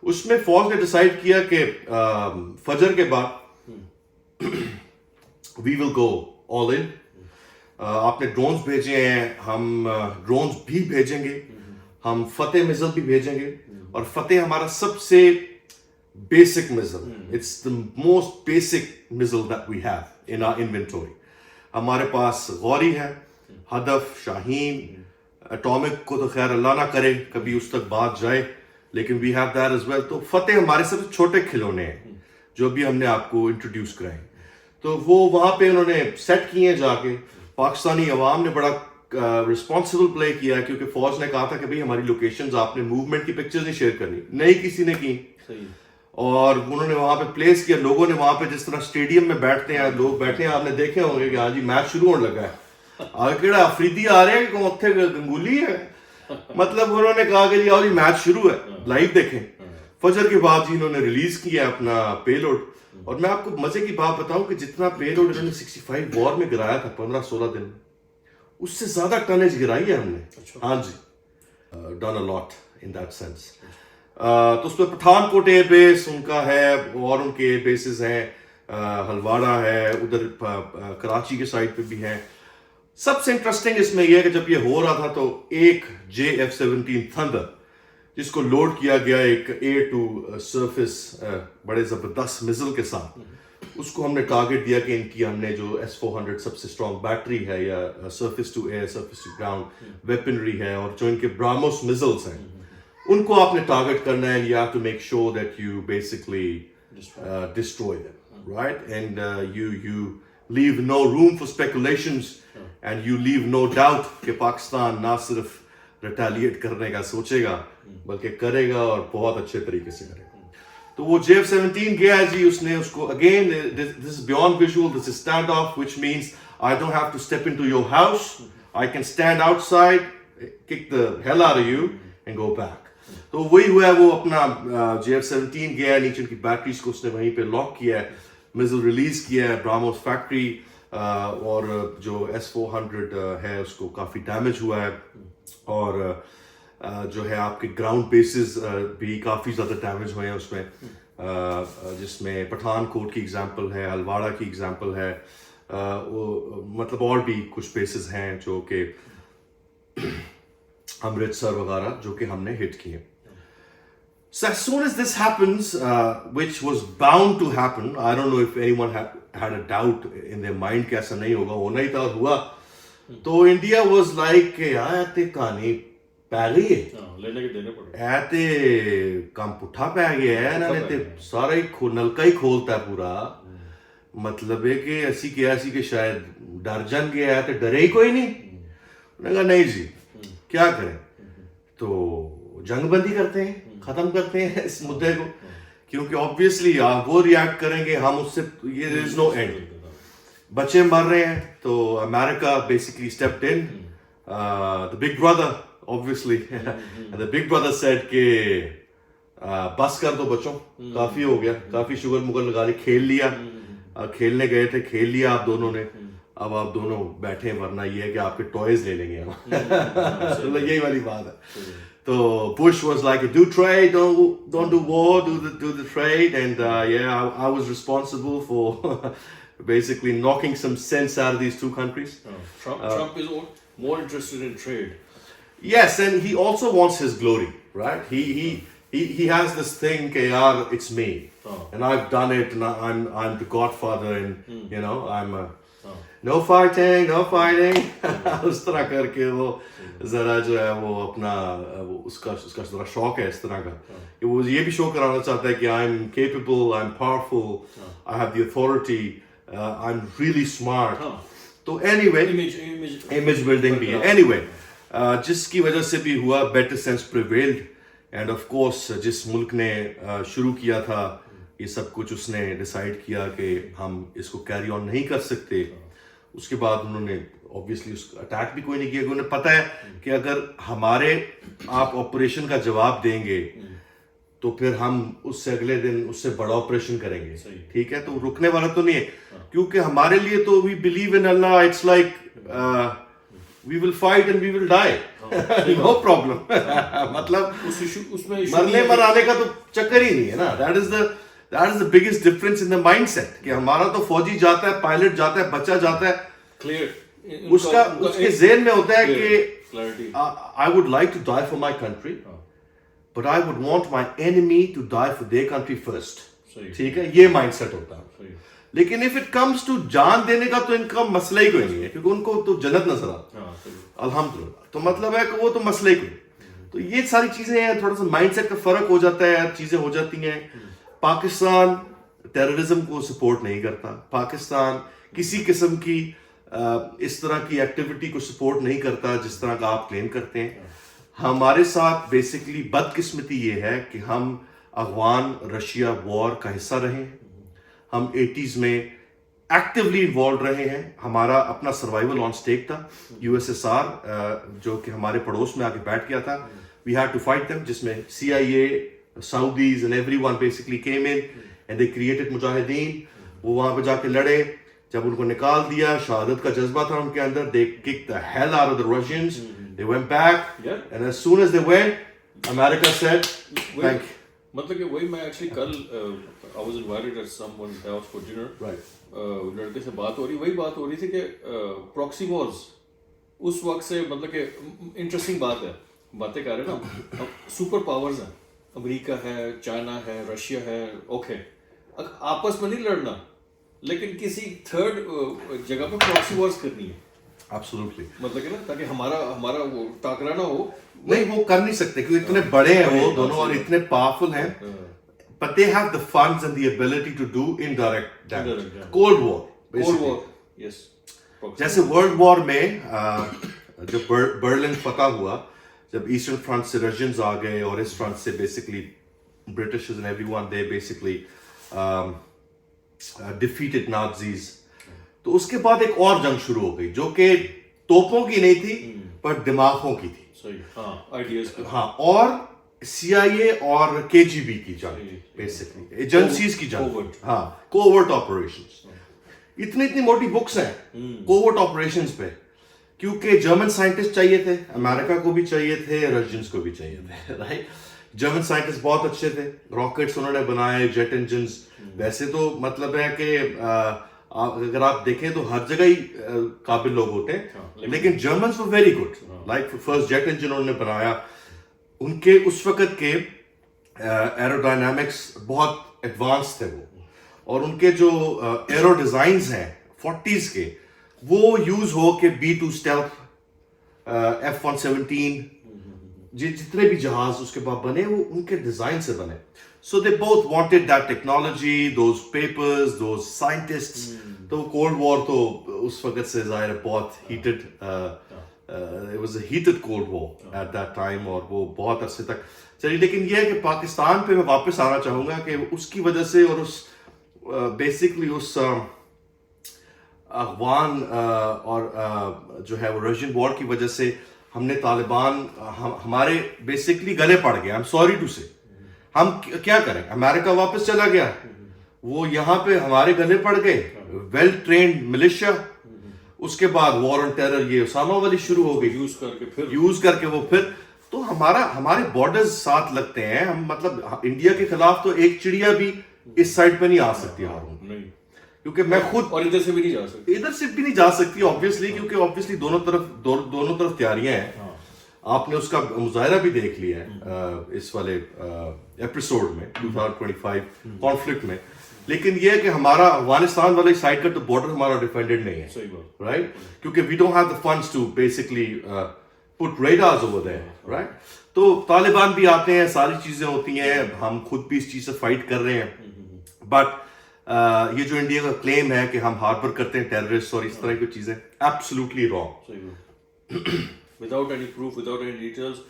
اس میں فوج نے ڈیسائیڈ کیا کہ فجر کے بعد وی ول گو آل ان. آپ نے ڈرونز بھیجے ہیں, ہم ڈرونز بھی بھیجیں گے, ہم فتح میزل بھی بھیجیں گے. اور فتح ہمارا سب سے basic missile, it's the most basic missile that we have in our inventory. ہمارے پاس غوری ہے, ہدف, شاہین, اٹامک کو تو خیر اللہ نہ کرے کبھی اس تک بات جائے, لیکن we have that as well. تو فتح ہمارے سب سے چھوٹے کھلونے ہیں جو بھی ہم نے آپ کو انٹروڈیوس کرائے. تو وہ وہاں پہ انہوں نے سیٹ کیے ہیں جا کے. پاکستانی عوام نے بڑا رسپانسبل پلے کیا, کیونکہ فوج نے کہا تھا کہ بھئی ہماری لوکیشنز آپ نے موومنٹ کی پکچرز نہیں شیئر کرنی, نہیں کسی نے کی. اور انہوں نے وہاں پہ پلیس کیا, لوگوں نے وہاں پہ جس طرح اسٹیڈیم میں بیٹھتے ہیں لوگ بیٹھے ہیں, آپ نے دیکھے ہوں گے کہ ہاں جی میچ شروع ہونے لگا ہے, آگے کیڑا افریدی آ رہے ہیں کہ اتنے گنگولی ہے, مطلب انہوں نے کہا کہ جی آؤ جی میچ شروع ہے, لائیو دیکھیں. فجر کے بعد جی انہوں نے ریلیز کیا اپنا پے لوڈ. اور میں آپ کو مزے کی بات بتاؤں کہ جتنا پے لوڈ انہوں نے 65 وار میں گرایا تھا 15-16 دن میں, اس سے زیادہ ٹنیج گرائی ہے ہم نے. ہاں جی, done a lot in that sense. تو اس پہ پٹھان کوٹ ایئر بیس ان کا ہے, اور ان کے ایئر بیسز ہیں, ہلواڑا ہے, ادھر کراچی کے سائڈ پہ بھی ہیں. سب سے انٹرسٹنگ اس میں یہ ہے کہ جب یہ ہو رہا تھا تو ایک JF-17 تھنڈر جس کو لوڈ کیا گیا ایک ایئر ٹو سرفیس بڑے زبردست میزل کے ساتھ, اس کو ہم نے ٹارگٹ دیا کہ ان کی ہم نے جو S-400 سب سے اسٹرانگ بیٹری ہے یا surface to air surface to ground weaponry ہے, اور جو ان کے براموس میزلس ہیں, ان کو آپ نے ٹارگٹ کرنا ہے. You have to make sure that you basically destroy them, right? And you leave no room for speculations, and you leave no doubt کہ پاکستان نہ صرف ریٹیلیٹ کرنے کا سوچے گا بلکہ کرے گا, اور بہت اچھے طریقے سے کرے گا. تو وہ JF-17 گیا جی, اس نے اس کو again this is beyond visual, this is stand off, which means I don't have to step into your house, I can stand outside, kick the hell out of you and go back. تو وہی ہوا ہے, وہ اپنا JF-17 گیا, نیچے کی batteries کو اس نے وہیں پہ لاک کیا ہے, میزل ریلیز کیا ہے براموس فیکٹری, اور جو S-400 ہے اس کو کافی ڈیمیج ہوا ہے, اور جو ہے آپ کے گراؤنڈ بیسز بھی کافی زیادہ ڈیمیج ہوئے ہیں اس میں, جس میں پٹھان کوٹ کی ایگزامپل ہے, ہلواڑا کی ایگزامپل ہے, مطلب اور بھی کچھ بیسز ہیں جو کہ امرتسر وغیرہ جو کہ ہم نے ہٹ کیے. So as soon as this happens, which was bound to happen, I don't know if anyone had a doubt in their mind کہ ایسا نہیں ہوگا, ہونا ہی تھا اور ہوا. تو انڈیا واز لائک کہ یار تے کہانی پی گئی ہے, اے تے کام پٹھا پی گیا ہے, انہوں نے تے سارا ہی نلکا ہی کھولتا ہے پورا, مطلب ہے کہ ایسی کہ شاید ڈر جن گیا ہے, تے ڈرے ہی کوئی نہیں. انہوں نے کہا نہیں جی کیا کریں, تو جنگ بندی کرتے ہیں, ختم کرتے ہیں اس مدعے کو, کیونکہ آبویسلی وہ ریئیکٹ کریں گے, ہم اس سے یہ there is no end. بچے مر رہے ہیں, تو امریکہ basically stepped in, the big brother obviously, and the big brother said کہ بس کر دو بچوں, کافی ہو گیا, کافی شگر مگر لگا لی, کھیل لیا, کھیلنے گئے تھے, کھیل لیا آپ دونوں نے, اب آپ دونوں بیٹھے, ورنہ یہ ہے کہ آپ کے ٹوائز لے لیں گے ہم. یہی والی بات ہے. تو Bush was like, do trade, don't do war, do the trade, and yeah, I was responsible for basically knocking some sense out of these two countries. Trump is more interested in trade. Yes, and he also wants his glory, right? He has this thing کہ یار it's me, and I've done it, and I'm the godfather, and you know I'm no fighting. اس طرح کر کے وہ ذرا جو ہے وہ اپنا اس کا ذرا شوق ہے اس طرح کا کہ وہ یہ بھی شو کرانا چاہتا ہے کہ I'm capable, I'm powerful, I have the authority, I'm really smart. تو anyway image building بھی ہے. anyway جس کی وجہ سے بھی ہوا better sense prevailed, and of course جس ملک نے شروع کیا تھا یہ سب کچھ اس نے ڈیسائیڈ کیا کہ ہم اس کو کیری آن نہیں کر سکتے. اس کے بعد انہوں نے obviously اس کا اٹیک بھی کوئی نہیں کیا, انہیں پتہ ہے کہ اگر ہمارے آپ آپریشن کا جواب دیں گے تو پھر ہم اس سے اگلے دن اس سے بڑا آپریشن کریں گے. ٹھیک ہے, تو رکنے والا تو نہیں ہے, کیونکہ ہمارے لیے تو we believe in Allah, it's like we will fight and we will die, no problem. مطلب مرنے مرانے کا تو چکر ہی نہیں ہے نا. That is the biggest difference in the mindset کہ ہمارا تو فوجی جاتا ہے, پائلٹ جاتا ہے, بچہ جاتا ہے, اس کے ذہن میں ہوتا ہے کہ I would like to die for my country but I would want my enemy to die for their country first. ٹھیک ہے, یہ مائنڈ سیٹ ہوتا ہے. لیکن if it comes to جان دینے کا تو ان کا مسئلہ ہی کوئی نہیں ہے, کیونکہ ان کو تو جنت نظر آتا الحمدللہ. تو مطلب ہے کہ وہ تو مسئلہ ہی کوئی. تو یہ ساری چیزیں ہیں, تھوڑا سا مائنڈ سیٹ کا فرق ہو جاتا ہے, چیزیں ہو جاتی ہیں. پاکستان ٹیررزم کو سپورٹ نہیں کرتا, پاکستان کسی قسم کی اس طرح کی ایکٹیویٹی کو سپورٹ نہیں کرتا جس طرح کا آپ کلیم کرتے ہیں. ہمارے ساتھ بیسکلی بدقسمتی یہ ہے کہ ہم افغان رشیا وار کا حصہ رہے ہیں, ہم 80s میں ایکٹیولی انوالوڈ رہے ہیں. ہمارا اپنا سروائیول آن سٹیک تھا. USSR جو کہ ہمارے پڑوس میں آ کے بیٹھ گیا تھا, we had to fight them, جس میں CIA, Saudis and everyone basically came in and they created مجاہدین. وہ وہاں پہ جا کے لڑے, جب ان کو نکال دیا, شہادت کا جذبہ تھا ان کے اندر, they kicked the hell out of the Russians, they went back and as soon as they went America said thank you. مطلب کہ وہی میں ایکچولی کل I was invited at someone's house for dinner, لڑکے سے بات ہو رہی, وہی بات ہو رہی تھی کہ پراکسی وارز اس وقت سے, مطلب کہ انٹرسٹنگ بات ہے, باتیں کر رہے ہیں نا, سپر پاورز ہیں, امریکہ ہے, چائنا ہے, رشیا ہے, اوکے, آپس میں نہیں لڑنا لیکن کسی تھرڈ جگہ پہ پراکسی وارز کرنی ہے. Absolutely. مطلب کہ نا تاکہ ہمارا وہ ٹاکرا نہ ہو. نہیں, وہ کر نہیں سکتے کیونکہ اتنے بڑے ہیں وہ دونوں اور اتنے پاورفل ہیں, but they have the funds and the ability to do indirect damage. Cold War basically. Yes. جیسے ورلڈ وار میں جب برلن فتح ہوا, جب ایسٹرن فرنٹ سے رشینز آ گئے اور اس فرنٹ سے basically Britishes and everyone they basically defeated Nazis. تو اس کے بعد ایک اور جنگ شروع ہو گئی جو کہ توپوں کی نہیں تھی پر دماغوں کی تھی. ہاں, اور CIA اور KGB کی جنگ, بیسکلی ایجنسیز کی جنگ. ہاں, کوورٹ آپریشنز. اتنی موٹی بکس ہیں کوورٹ آپریشنز پہ, کیونکہ جرمن سائنٹسٹ چاہیے تھے, امریکہ کو بھی چاہیے تھے, رشینز کو بھی چاہیے تھے, رائٹ. جرمن سائنٹسٹ بہت اچھے تھے, راکٹس انہوں نے بنائے, جیٹ انجنز. ویسے تو مطلب ہے کہ اگر آپ دیکھیں تو ہر جگہ ہی قابل لوگ ہوتے ہیں, لیکن جرمنز وہ very good. Like first jet engine انہوں نے بنایا, ان کے اس وقت کے ایروڈائنامکس بہت ایڈوانس تھے وہ, اور ان کے جو ایرو ڈیزائنز ہیں 40s کے, وہ یوز ہو کہ B-2 اسٹیلتھ, F-117, جتنے بھی جہاز اس کے بعد بنے وہ ان کے ڈیزائن سے بنے. So they both wanted that technology, those papers, those scientists. تو Cold War تو اس وقت سے ظاہر بہت heated, it was a heated Cold War at that time, اور وہ بہت عرصے تک چلی. لیکن یہ ہے کہ پاکستان پہ میں واپس آنا چاہوں گا کہ اس کی وجہ سے اور اس بیسکلی اس افغان اور جو ہے وہ رشین وار کی وجہ سے ہم نے طالبان ہمارے بیسکلی گلے پڑ گئے. I'm sorry to say. ہم کیا کریں, امریکہ واپس چلا گیا, وہ یہاں پہ ہمارے گلے پڑ گئے, ویل ٹرینڈ ملیشیا. اس کے بعد وار آن ٹیرر یہ اسامہ والی شروع ہو گئی, یوز کر کے وہ پھر تو ہمارے بارڈرز ساتھ لگتے ہیں. ہم مطلب انڈیا کے خلاف تو ایک چڑیا بھی اس سائڈ پہ نہیں آ سکتی ہارون, کیونکہ میں خود اور ادھر سے بھی نہیں جا سکتی آبویسلی, کیونکہ آبویسلی دونوں طرف تیاریاں ہیں. آپ نے اس کا مظاہرہ بھی دیکھ لیا ہے اس والے ایپیسوڈ میں 2025 کانفلکٹ میں. لیکن یہ ہے کہ ہمارا افغانستان والی سائڈ کا تو بارڈر ہمارا ڈیفینڈڈ نہیں ہے, رائٹ, کیونکہ we don't have the funds to basically put radars over there, right. تو طالبان بھی آتے ہیں, ساری چیزیں ہوتی ہیں, ہم خود بھی اس چیز سے فائٹ کر رہے ہیں. بٹ یہ جو انڈیا کا کلیم ہے کہ ہم ہاربر کرتے ہیں ٹیررسٹ اور اس طرح کی چیزیں, absolutely wrong. Without any proof, without any details,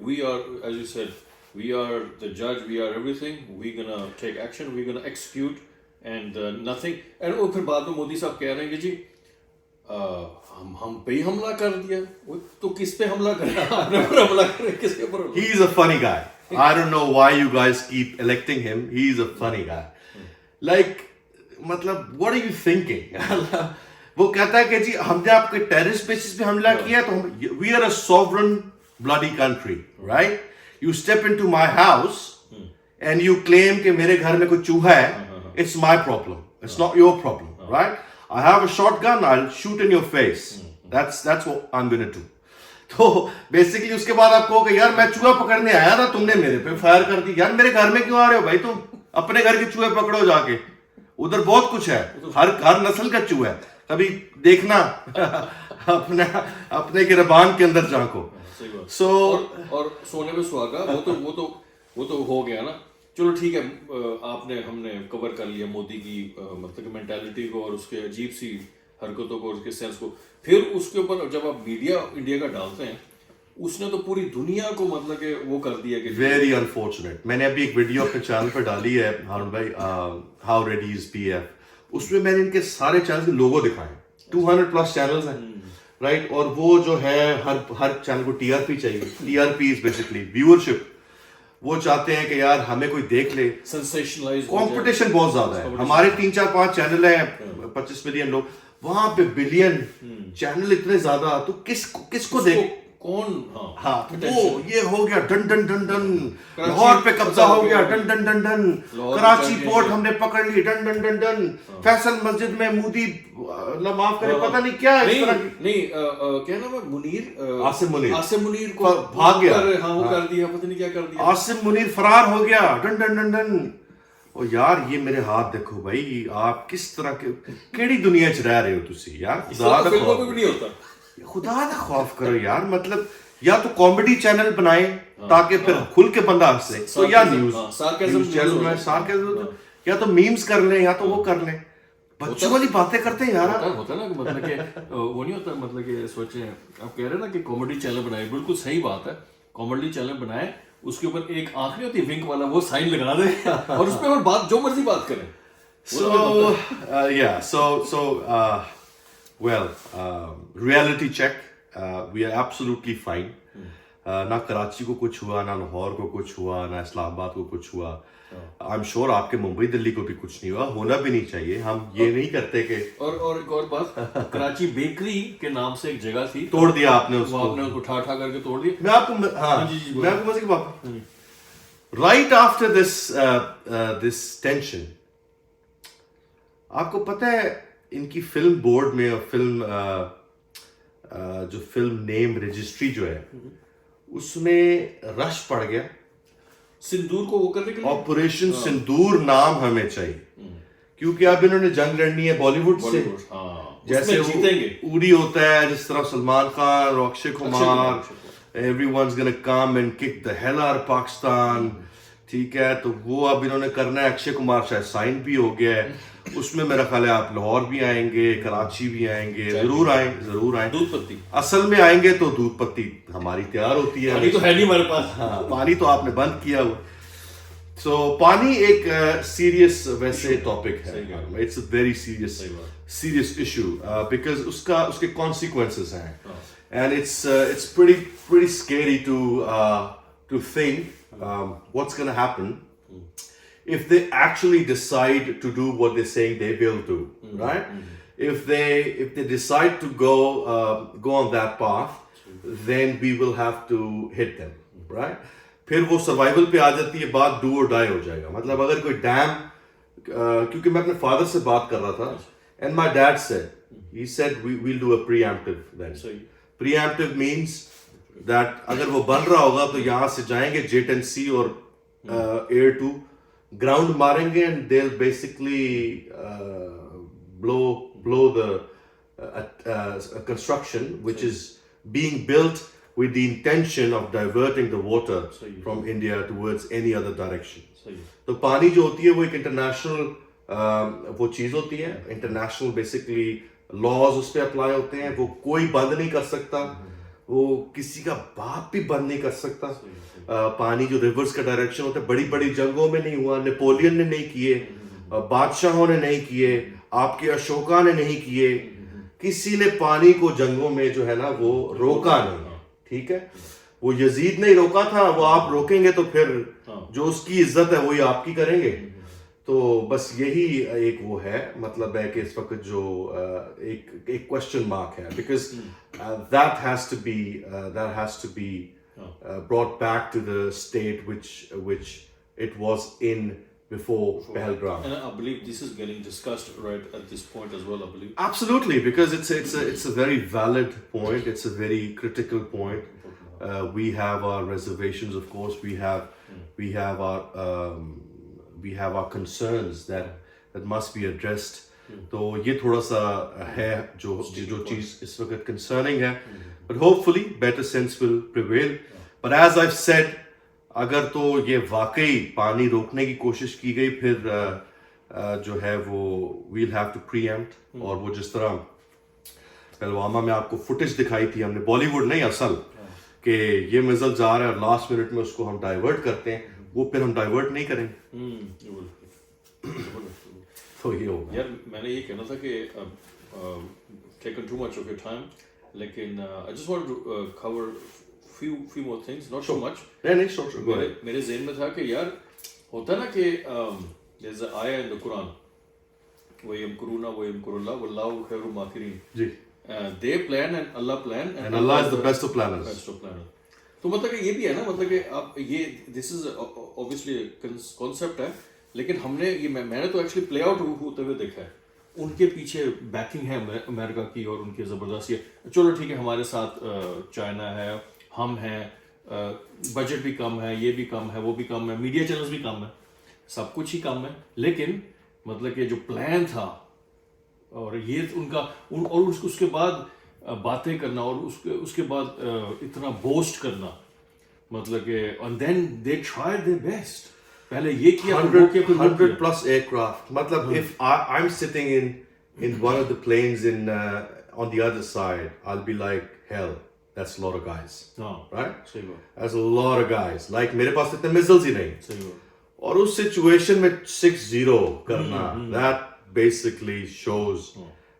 we are, as you said, we are the judge, we are everything, we're gonna take action, we're gonna execute, and nothing. And وہ پھر بعد میں مودی صاحب کہہ رہے ہیں کہ جی ہم پہ ہی حملہ کر دیا. تو کس پہ حملہ کرا؟ آپ نے پر حملہ کرے کس کے اوپر؟ He is a funny guy. I don't know why you guys keep electing him. He is a funny guy. Like, مطلب what are you thinking? وہ کہتا ہے کہ جی ہم نے آپ کے ٹیررسٹ بیسس پہ حملہ کیا تو we are a sovereign bloody country, right? You step into my house and you claim کہ میرے گھر میں کوئی چوہا ہے. It's my problem. It's not your problem, right? I have a shotgun. I'll shoot in your face. That's what I'm gonna do. تو basically اس کے بعد آپ کہو کہ یار میں چوہا پکڑنے آیا تھا, تم نے میرے پہ فائر کر دی. یار میرے گھر میں کیوں آ رہے ہو بھائی؟ تم اپنے گھر کے چوہے پکڑو جا کے, ادھر بہت کچھ ہے, ہر نسل کا چوہا ہے. کبھی دیکھنا اپنے گربان کے اندر جھانکو. سو اور سونے پہ سہاگا وہ تو ہو گیا نا. چلو ٹھیک ہے, ہم نے کور کر لیا مودی کی مطلب مینٹیلٹی کو اور اس کے عجیب سی حرکتوں کو اور اس کے سینس کو. پھر اس کے اوپر جب آپ میڈیا انڈیا کا ڈالتے ہیں, اس نے تو پوری دنیا کو مطلب کہ وہ کر دیا کہ ویری انفارچونیٹ. میں نے ابھی ایک ویڈیو اپنے چینل پہ ڈالی ہے ہارون بھائی, how ready is P F. اس میں میں نے ان کے سارے چینل کے لوگو دکھائے. 200+ چینلز ہیں, رائٹ. اور وہ جو ہے ہر چینل کو ٹی آر پی چاہیے. T R P is basically viewership. وہ چاہتے ہیں کہ یار ہمیں کوئی دیکھ لے. کمپٹیشن بہت زیادہ ہے. ہمارے 3-4-5 چینل ہیں, 25 ملین لوگ, وہاں پہ بلین چینل اتنے زیادہ, تو کس کو دیکھ کون. ہاں وہ یہ ہو گیا done done done done, Lahore پہ قبضہ ہو گیا done done done done, Karachi port ہم نے پکڑ لی done done done done, Faisal مسجد میں مودی اللہ معاف کرے پتہ نہیں کیا اس طرح کی. نہیں کیا نام ہے, منیر, عاصم منیر کو بھاگ گیا. ہاں وہ کر دیا, پتہ نہیں کیا کر دیا. عاصم منیر فرار ہو گیا ڈن ڈن ڈن ڈن. او یار یہ میرے ہاتھ دیکھو بھائی, آپ کس طرح کے کیڑی دنیا چ رہ رہے ہو تسی یار. خدا دا خوف کرو یار. مطلب یا تو کامیڈی چینل بنائیں تاکہ پھر کھل کے بندہ ہنسے, تو یا نیوز چینل بنائیں سارکیزم, یا تو میمز کر لیں یا تو وہ کر لیں. بچوں والی باتیں کرتے ہیں یار. ہوتا ہے نا کہ مطلب کہ وہ نہیں ہوتا, مطلب کہ سوچیں آپ کہہ رہے ہیں نا کہ کامیڈی چینل بنائے, بالکل صحیح بات ہے. کامیڈی چینل بنائے, اس کے اوپر ایک آنکھ نہیں ہوتی ونک والا, وہ سائن لگا دیں اور اس پہ اور بات جو مرضی بات کریں. Well, reality check, we are absolutely fine. نہ کراچی کو کچھ ہوا, نہ لاہور کو کچھ ہوا, نہ اسلام آباد کو کچھ ہوا. I'm sure آپ کے ممبئی دلی کو بھی کچھ نہیں ہوا, ہونا بھی نہیں چاہیے. ہم یہ نہیں کرتے کہ اور ایک اور بات, کراچی بیکری کے نام سے ایک جگہ تھی, توڑ دیا آپ نے اس کو, آپ نے اس کو اٹھا کر کے توڑ دیا. میں آپ کو مزے کی بات, right after this tension, آپ کو پتہ ہے ان کی فلم بورڈ میں اور جو فلم نیم رجسٹری جو ہے اس میں رش پڑ گیا. سندور کو وہ کرنے کے لیے آپریشن سندور نام ہمیں چاہیے, کیونکہ اب انہوں نے جنگ لڑنی ہے بالی ووڈ سے. جیسے اوری ہوتا ہے, جس طرح سلمان خان اور Akshay Kumar, everyone's gonna come and kick the hell out of Pakistan. ٹھیک ہے, تو وہ اب انہوں نے کرنا ہے. اکشے کمار شاید سائن بھی ہو گیا ہے اس میں. میرا خیال ہے آپ لاہور بھی آئیں گے, کراچی بھی آئیں گے, ضرور آئیں. دودھ پتی اصل میں آئیں گے تو دودھ پتی ہماری تیار ہوتی ہے. پانی تو ہے نہیں ہمارے پاس. ہاں پانی تو آپ نے بند کیا ہوا. سو پانی ایک سیریس ویسے ٹاپک ہے, it's a very serious issue, because اس کے کانسیکوینسز ہیں, and it's pretty scary to think what's going to happen if they actually decide to do what they're saying they will do, right? If they decide to go on that path, then we will have to hit them, right? پھر وہ survival پہ آ جاتی ہے بات, do اور ڈائی ہو جائے گا. مطلب اگر کوئی ڈیم, کیونکہ میں اپنے فادر سے بات کر رہا تھا, and my dad said we'll do a preemptive then. Preemptive means that اگر وہ بن رہا ہوگا تو یہاں سے جائیں گے JET&C اور Air 2 گراؤنڈ ماریں گے, and they'll basically blow the construction which is being built with the intention of diverting the water from India towards any other direction. تو پانی جو ہوتی ہے وہ ایک انٹرنیشنل وہ چیز ہوتی ہے, انٹرنیشنل بیسکلی لاز اس پہ اپلائی ہوتے ہیں, وہ کوئی بند نہیں کر سکتا, وہ کسی کا باپ بھی بند نہیں کر سکتا. پانی جو ریورز کا ڈائریکشن ہوتا ہے بڑی بڑی جنگوں میں نہیں ہوا, نیپولین نے نہیں کیے, بادشاہوں نے نہیں کیے, آپ کے اشوکا نے نہیں کیے, کسی نے پانی کو جنگوں میں جو ہے نا وہ روکا نہیں. ٹھیک ہے, وہ یزید نے ہی روکا تھا, وہ آپ روکیں گے تو پھر جو اس کی عزت ہے وہی آپ کی کریں گے. تو بس یہی ایک وہ ہے, مطلب ہے کہ اس وقت جو ایک کوشچن مارک ہے, because that has to be brought back to the state which it was in before Pahalgam. And I believe this is getting discussed right at this point as well, I believe. Absolutely, because it's a very valid point, it's a very critical point. We have our reservations, of course, we have our concerns that must be addressed. تو یہ تھوڑا سا ہے جو چیز اس وقت concerning ہے, but hopefully better sense will prevail. But as I've said, اگر تو یہ واقعی پانی روکنے کی کوشش کی گئی, پھر جو ہے وہ we'll have to preempt. اور وہ جس طرح پلوامہ میں آپ کو فوٹیج دکھائی تھی ہم نے, بالی ووڈ نہیں اصل, کہ یہ میزل جا رہا ہے اور لاسٹ منٹ میں اس کو ہم ڈائیورٹ کرتے ہیں, وہ پھر ہم ڈائیورٹ نہیں کریں گے. تو یہ ہوگا. یار میں نے یہ کہنا تھا کہ taken too much of your time, لیکن I just wanted to cover few more things, not so much. میرے ذہن میں تھا کہ یار ہوتا نا کہ there's an ayah in the Quran, وَيَمْكُرُونَ وَيَمْكُرُ اللَّهُ وَاللَّهُ خَيْرُ الْمَاكِرِينَ. جی, they plan and Allah plan, and Allah is the best of planners. تو مطلب کہ یہ بھی ہے نا, مطلب کہ آپ یہ this is obviously concept ہے, لیکن ہم نے یہ میں نے تو ایکچولی پلے آؤٹ ہوتے ہوئے دیکھا ہے. ان کے پیچھے بیکنگ ہے امریکہ کی اور ان کی زبردستی ہے. چلو ٹھیک ہے, ہمارے ساتھ چائنا ہے, ہم ہیں, بجٹ بھی کم ہے, یہ بھی کم ہے, وہ بھی کم ہے, میڈیا چینلز بھی کم ہے, سب کچھ ہی کم ہے, لیکن مطلب کہ جو پلان تھا اور یہ ان کا اور اس کے بعد باتیں کرنا اور اس کے بعد اتنا بوسٹ کرنا, مطلب کہ and then they tried their best. پہلے یہ کیا 100 plus aircraft. مطلب if I'm sitting in one of the planes on the other side, I'll be like, hell, that's a lot of guys. Right? That's a lot of guys. Like میرے پاس اتنے missiles ہی نہیں. اور اس situation میں 6-0 کرنا, that basically shows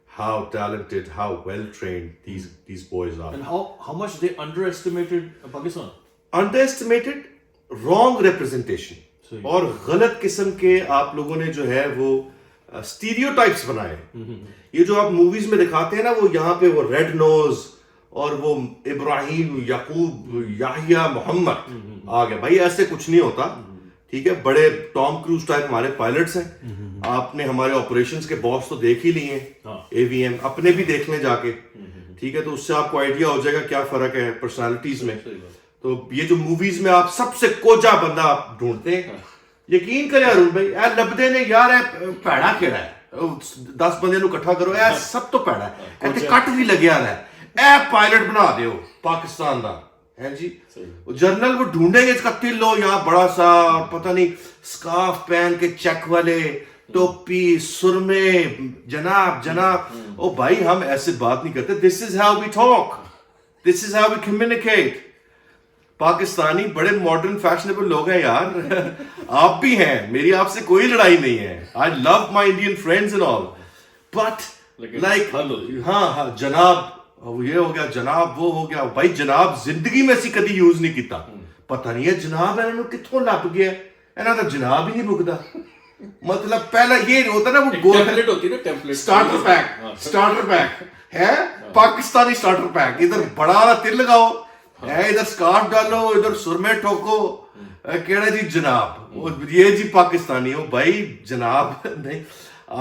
how talented, how well trained these boys are. And how much they underestimated Pakistan. Underestimated, wrong representation. اور غلط قسم کے آپ لوگوں نے جو ہے وہ اسٹیریوٹائپس بنائے. یہ جو آپ موویز میں دکھاتے ہیں نا, وہ یہاں پہ وہ ریڈ نوز اور وہ ابراہیم, یعقوب, یحییٰ, محمد آ گیا. بھائی ایسے کچھ نہیں ہوتا. ٹھیک ہے, بڑے ٹام کروز ٹائپ ہمارے پائلٹس ہیں. آپ نے ہمارے آپریشنز کے باس تو دیکھ ہی لیے ہیں, AVM اپنے بھی دیکھ لیں جا کے. ٹھیک ہے, تو اس سے آپ کو آئیڈیا ہو جائے گا کیا فرق ہے پرسنالٹیز میں. تو یہ جو موویز میں آپ سب سے کوجا بندہ آپ ڈھونڈتے ہیں, یقین کرے ارون بھائی, اے لبدے نے یار پیڑا کہڑا ہے, 10 بندے نو اکٹھا کرو, اے سب تو پیڑا ہے, ایتھے کٹ بھی لگیا رہا ہے, اے پائلٹ بنا دیو پاکستان دا ہے جی. جرنل وہ ڈھونڈیں گے, اس کا تل ہو یہاں بڑا سا, پتہ نہیں سکارف پہن کے چیک والے, ٹوپی, سرمے, جناب جناب. او بھائی ہم ایسے بات نہیں کرتے. This is how we talk, this is how we communicate. Pakistani بڑے ماڈرن فیشنیبل لوگ ہیں یار. آپ بھی ہیں, میری آپ سے کوئی لڑائی نہیں ہے. I love my Indian friends and all, but like ہاں جناب یہ ہو گیا, جناب وہ ہو گیا. بھائی جناب زندگی میں ایسی کدی یوز نہیں کیتا. پتہ نہیں ہے جناب انہوں نے کتوں لپ گیا, انہوں کا جناب ہی نہیں بکتا. مطلب پہلا یہ ہوتا نا وہ ٹیمپلیٹ ہوتی ہے نا, ٹیمپلیٹ اسٹارٹر پیک ہے, پاکستانی اسٹارٹر پیک. ادھر بڑا تل لگاؤ, ادھر سکارف ڈالو, ادھر سرمے ٹھوکو, کہڑا جی جناب, یہ جی پاکستانی ہو. بھائی جناب نہیں,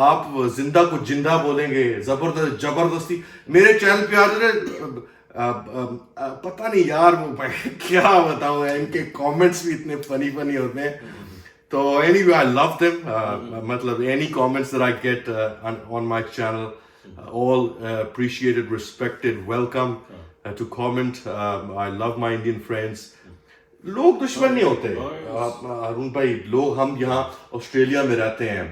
آپ زندہ کو جندہ بولیں گے, زبردستی. میرے چینل پہ پتہ نہیں یار وہ کیا بتاؤں, ان کے کامنٹس بھی اتنے فنی ہوتے ہیں. تو anyway, I love them. مطلب any comments that I get on my channel, all appreciated, respected, welcome. To comment. I love my Indian friends. لوگ دشمن نہیں ہوتے ارون بھائی. لوگ ہم یہاں آسٹریلیا میں رہتے ہیں,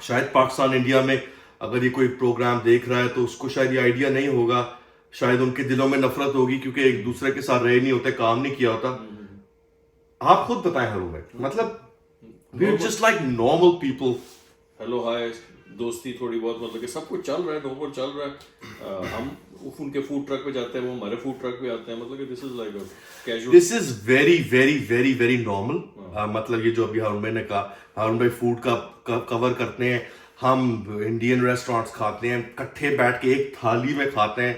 شاید پاکستان انڈیا میں اگر یہ کوئی پروگرام دیکھ رہا ہے تو اس کو شاید یہ آئیڈیا نہیں ہوگا. شاید ان کے دلوں میں نفرت ہوگی کیونکہ ایک دوسرے کے ساتھ رہے نہیں ہوتے, کام نہیں کیا ہوتا. آپ خود بتائیں ہارون بھائی, مطلب we are just like normal people. Hello hi, دوستی تھوڑی بہت, مطلب کہ سب کچھ چل رہا ہے, نارمل چل رہا ہے. ہم ان کے فوڈ ٹرک پہ جاتے ہیں, وہ ہمارے فوڈ ٹرک پہ آتے ہیں, مطلب کہ this is like casual. This is very very very very normal. مطلب یہ جو ابھی ہارون بھائی نے کہا, ہارون بھائی فوڈ کا کور کرتے ہیں, ہم انڈین ریسٹورینٹس کھاتے ہیں, کٹھے بیٹھ کے ایک تھالی میں کھاتے ہیں,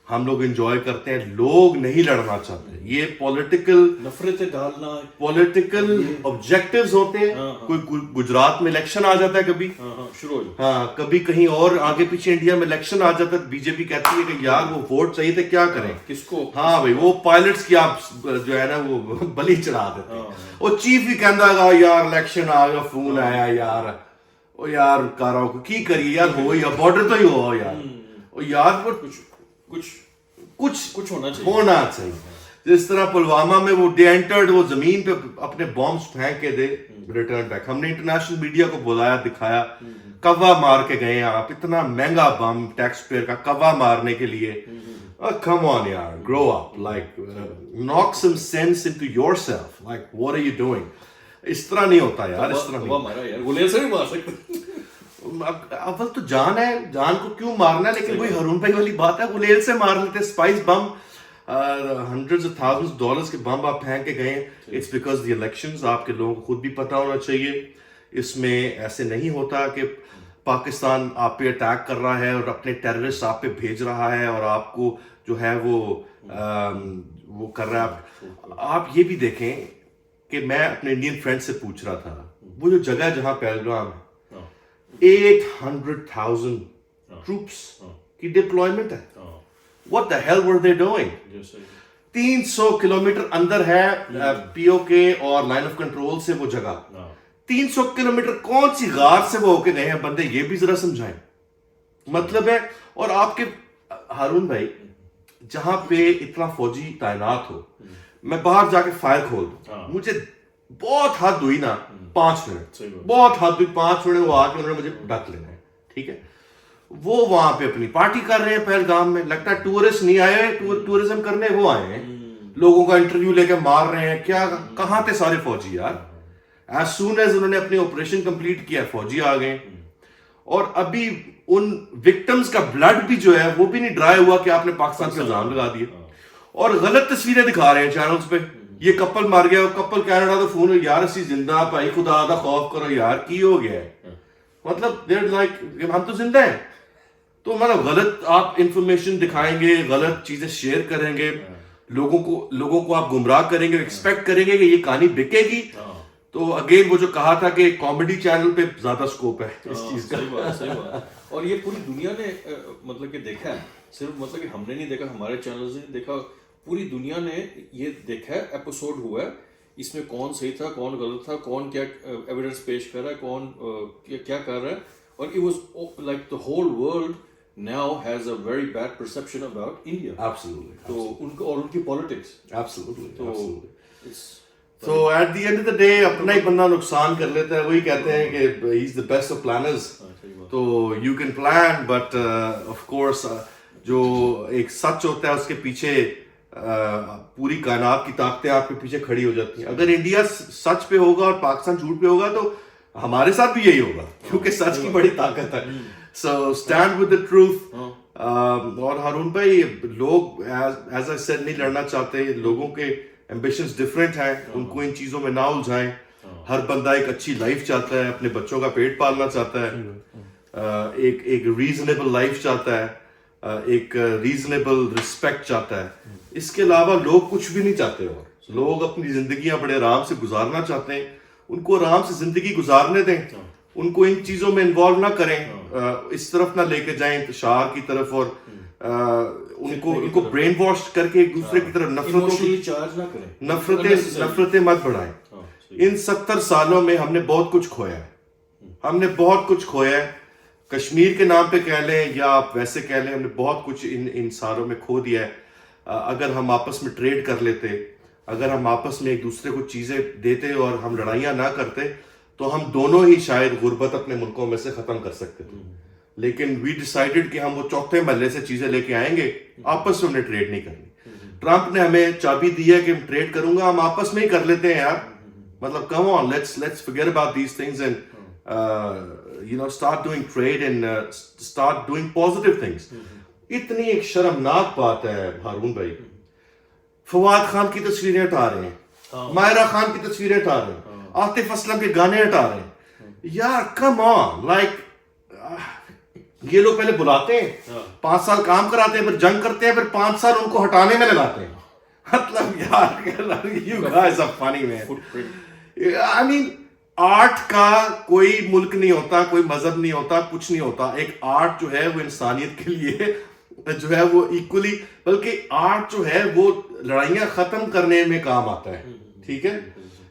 ہم لوگ انجوائے کرتے ہیں. لوگ نہیں لڑنا چاہتے, یہ پولیٹیکل نفرتیں ڈالنا, پولیٹیکل آبجیکٹیوز ہوتے ہیں. کوئی گجرات میں الیکشن آ جاتا ہے کبھی, شروع ہو ہاں کبھی کہیں اور آگے پیچھے انڈیا میں الیکشن آ جاتا ہے, بی جے پی کہتی ہے کہ یار وہ ووٹ چاہیے تھے, کیا کریں, کس کو, ہاں بھائی وہ پائلٹس کی آپ جو ہے نا وہ بلی چڑھا دیتے ہیں. وہ چیف بھی کہندا گا یار الیکشن آ گیا, فون آیا یار, او یار کارو کو کی کریے یار, ہو یا بارڈر تو ہی ہو یار, او یار کچھ ہونا چاہیے. جس طرح پلوامہ میں وہ ڈے انٹرڈ, وہ زمین پہ اپنے بامبس پھینک کے دے ریٹرن بیک. ہم نے انٹرنیشنل میڈیا کو بلایا, دکھایا, کوا مار کے گئے آپ, اتنا مہنگا بم ٹیکس پیئر کا کوا مارنے کے لیے. Come on یار, grow up, like knock some sense into yourself, like what are you doing. اس طرح نہیں ہوتا یار, اس طرح نہیں. گلیل سے بھی مار سکتے, اول تو جان ہے, جان کو کیوں مارنا ہے. لیکن وہی ہارون بھائی والی بات ہے, گلیل سے مار لیتے. Spice bomb, hundreds of thousands dollars کے بم آپ پھینک کے گئے. اٹس بیکاز دی الیکشنز, آپ کے لوگوں کو خود بھی پتہ ہونا چاہیے. اس میں ایسے نہیں ہوتا کہ پاکستان آپ پہ اٹیک کر رہا ہے اور اپنے ٹیررسٹ آپ پہ بھیج رہا ہے اور آپ کو جو ہے وہ کر رہا ہے. آپ یہ بھی دیکھیں کہ میں اپنے انڈین فرینڈ سے پوچھ رہا تھا, وہ جو جگہ جہاں پہلگام ہے, 800,000 troops کی ڈپلائمنٹ ہے. What the hell were they doing? 300 kilometre اندر ہے پی او کے اور لائن آف کنٹرول سے وہ جگہ. 300 کلومیٹر کون سی غار سے وہ ہو کے گئے ہیں بندے, یہ بھی ذرا سمجھائیں. مطلب ہے, اور آپ کے ہارون بھائی جہاں پہ اتنا فوجی تعینات ہو, میں باہر جا کے فائر کھول دوں, مجھے بہت حد ہوئی نا 5 منٹ, بہت حد ہوئی 5 منٹ, وہ آ کے انہوں نے مجھے ڈک لینا ہے. ٹھیک ہے, وہ وہاں پہ اپنی پارٹی کر رہے ہیں پہلگام میں, لگتا ہے ٹورسٹ نہیں آئے, ٹورزم کرنے وہ آئے ہیں, لوگوں کا انٹرویو لے کے مار رہے ہیں. کیا کہاں تھے سارے فوجی یار؟ ایز سون ایز انہوں نے اپنے آپریشن کمپلیٹ کیا, فوجی آ گئے. اور ابھی ان وکٹمز کا بلڈ بھی جو ہے وہ بھی نہیں ڈرائی ہوا کہ آپ نے پاکستان پہ الزام لگا دیے, اور غلط تصویریں دکھا رہے ہیں چینلز پہ. یہ کپل مار گیا, کپل کینیڈا تو فون, یار اسی زندہ بھائی, خدا دا خوف کرو یار, کی ہو گیا ہے. مطلب دیر لائک ہم تو زندہ ہیں, تو مطلب غلط آپ انفارمیشن دکھائیں گے, غلط چیزیں شیئر کریں گے, لوگوں کو آپ گمراہ کریں گے, ایکسپیکٹ کریں گے کہ یہ کہانی بکے گی. تو اگین وہ جو کہا تھا کہ کامیڈی چینل پہ زیادہ سکوپ ہے اس چیز کا. صحیح بات. اور یہ پوری دنیا نے مطلب کہ دیکھا ہے, صرف مطلب کہ ہم نے نہیں دیکھا, ہمارے چینلز نے دیکھا, پوری دنیا نے یہ دیکھا ہے. ایپیسوڈ ہوا ہے, اس میں کون صحیح تھا, کون غلط تھا, کون کیا ایویڈنس پیش کر رہا ہے, کون کیا کر رہا ہے. اور it was like the whole world now has a very bad perception about India. Absolutely. تو ان کو اور ان کی politics. Absolutely. So at the end of the day اپنا ہی بندہ نقصان کر لیتا ہے. وہی کہتے ہیں کہ he is the best of planners. تو you can plan but of course جو ایک سچ ہوتا ہے اس کے پیچھے پوری کائنات کی طاقتیں آپ کے پیچھے کھڑی ہو جاتی ہیں. اگر انڈیا سچ پہ ہوگا اور پاکستان جھوٹ پہ ہوگا تو ہمارے ساتھ بھی یہی ہوگا, کیونکہ سچ کی بڑی طاقت ہے. So stand with the truth. اور ہارون بھائی, لوگ as I said نہیں لڑنا چاہتے, لوگوں کے ایمبیشنز ڈفرینٹ ہیں, ان کو ان چیزوں میں نہ الجھائیں. ہر بندہ ایک اچھی لائف چاہتا ہے, اپنے بچوں کا پیٹ پالنا چاہتا ہے, ایک ریزنیبل لائف چاہتا ہے, ایک ریزنیبل رسپیکٹ چاہتا ہے. اس کے علاوہ لوگ کچھ بھی نہیں چاہتے. اور لوگ اپنی زندگیاں بڑے آرام سے گزارنا چاہتے ہیں, ان کو آرام سے زندگی گزارنے دیں, ان کو ان چیزوں میں انوالو نہ کریں, اس طرف نہ لے کے جائیں انتشار کی طرف, اور ان کو برین واش کر کے ایک دوسرے کی طرف نفرتیں مت بڑھائیں. ان 70 سالوں میں ہم نے بہت کچھ کھویا ہے, ہم نے بہت کچھ کھویا ہے. کشمیر کے نام پہ کہہ لیں یا آپ ویسے کہہ لیں, ہم نے بہت کچھ ان سالوں میں کھو دیا ہے. اگر ہم آپس میں ٹریڈ کر لیتے, اگر ہم آپس میں ایک دوسرے کو چیزیں دیتے اور ہم لڑائیاں نہ کرتے, تو ہم دونوں ہی شاید غربت اپنے ملکوں میں سے ختم کر سکتے تھے. لیکن وی ڈیسائیڈڈ کہ ہم وہ چوتھے محلے سے چیزیں لے کے آئیں گے, آپس میں انہیں ٹریڈ نہیں کرنی. ٹرمپ نے ہمیں چابی دی ہے کہ ٹریڈ کروں گا, ہم آپس میں ہی کر لیتے ہیں یار. مطلب کم آن, let's forget about these things and start doing trade and start doing positive things. اتنی ایک شرمناک بات ہے ہارون بھائی, فواد خان کی تصویریں ہٹا رہے ہیں, ماہرہ خان کی تصویریں ہٹا رہے ہیں, عاطف اسلم کے گانے ہٹا رہے ہیں. یار کم آن, لائک یہ لوگ پہلے بلاتے ہیں, 5 سال کام کراتے ہیں, پھر جنگ کرتے ہیں, پھر 5 سال ان کو ہٹانے میں لگاتے ہیں. مطلب یار you guys are funny man. I mean art کا کوئی ملک نہیں ہوتا, کوئی مذہب نہیں ہوتا, کچھ نہیں ہوتا. ایک آرٹ جو ہے وہ انسانیت کے لیے جو ہے وہ ایکولی, بلکہ آرٹ جو ہے وہ لڑائیاں ختم کرنے میں کام آتا ہے. ٹھیک ہے,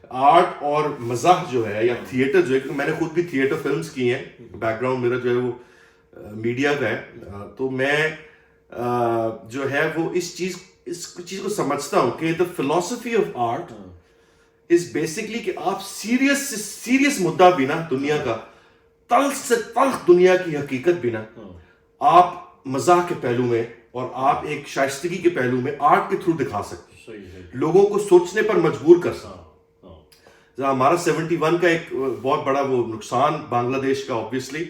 آرٹ اور مزاح جو ہے یا تھیٹر جو ہے, کیونکہ میں نے خود بھی تھیٹر فلمز کی ہیں, بیک گراؤنڈ میرا جو ہے وہ میڈیا کا ہے, تو میں جو ہے وہ اس چیز کو سمجھتا ہوں کہ دا فلسفی آف آرٹ از بیسکلی کہ آپ سیریس مدعا بھی نا دنیا کا, تلخ سے تلخ دنیا کی حقیقت بھی نا, آپ مزاح کے پہلو میں اور آپ ایک شائستگی کے پہلو میں آرٹ کے تھرو دکھا سکتے ہیں, لوگوں کو سوچنے پر مجبور کر سکتے. ہمارا 71 کا ایک بہت بڑا وہ نقصان بنگلہ دیش کا اوبویسلی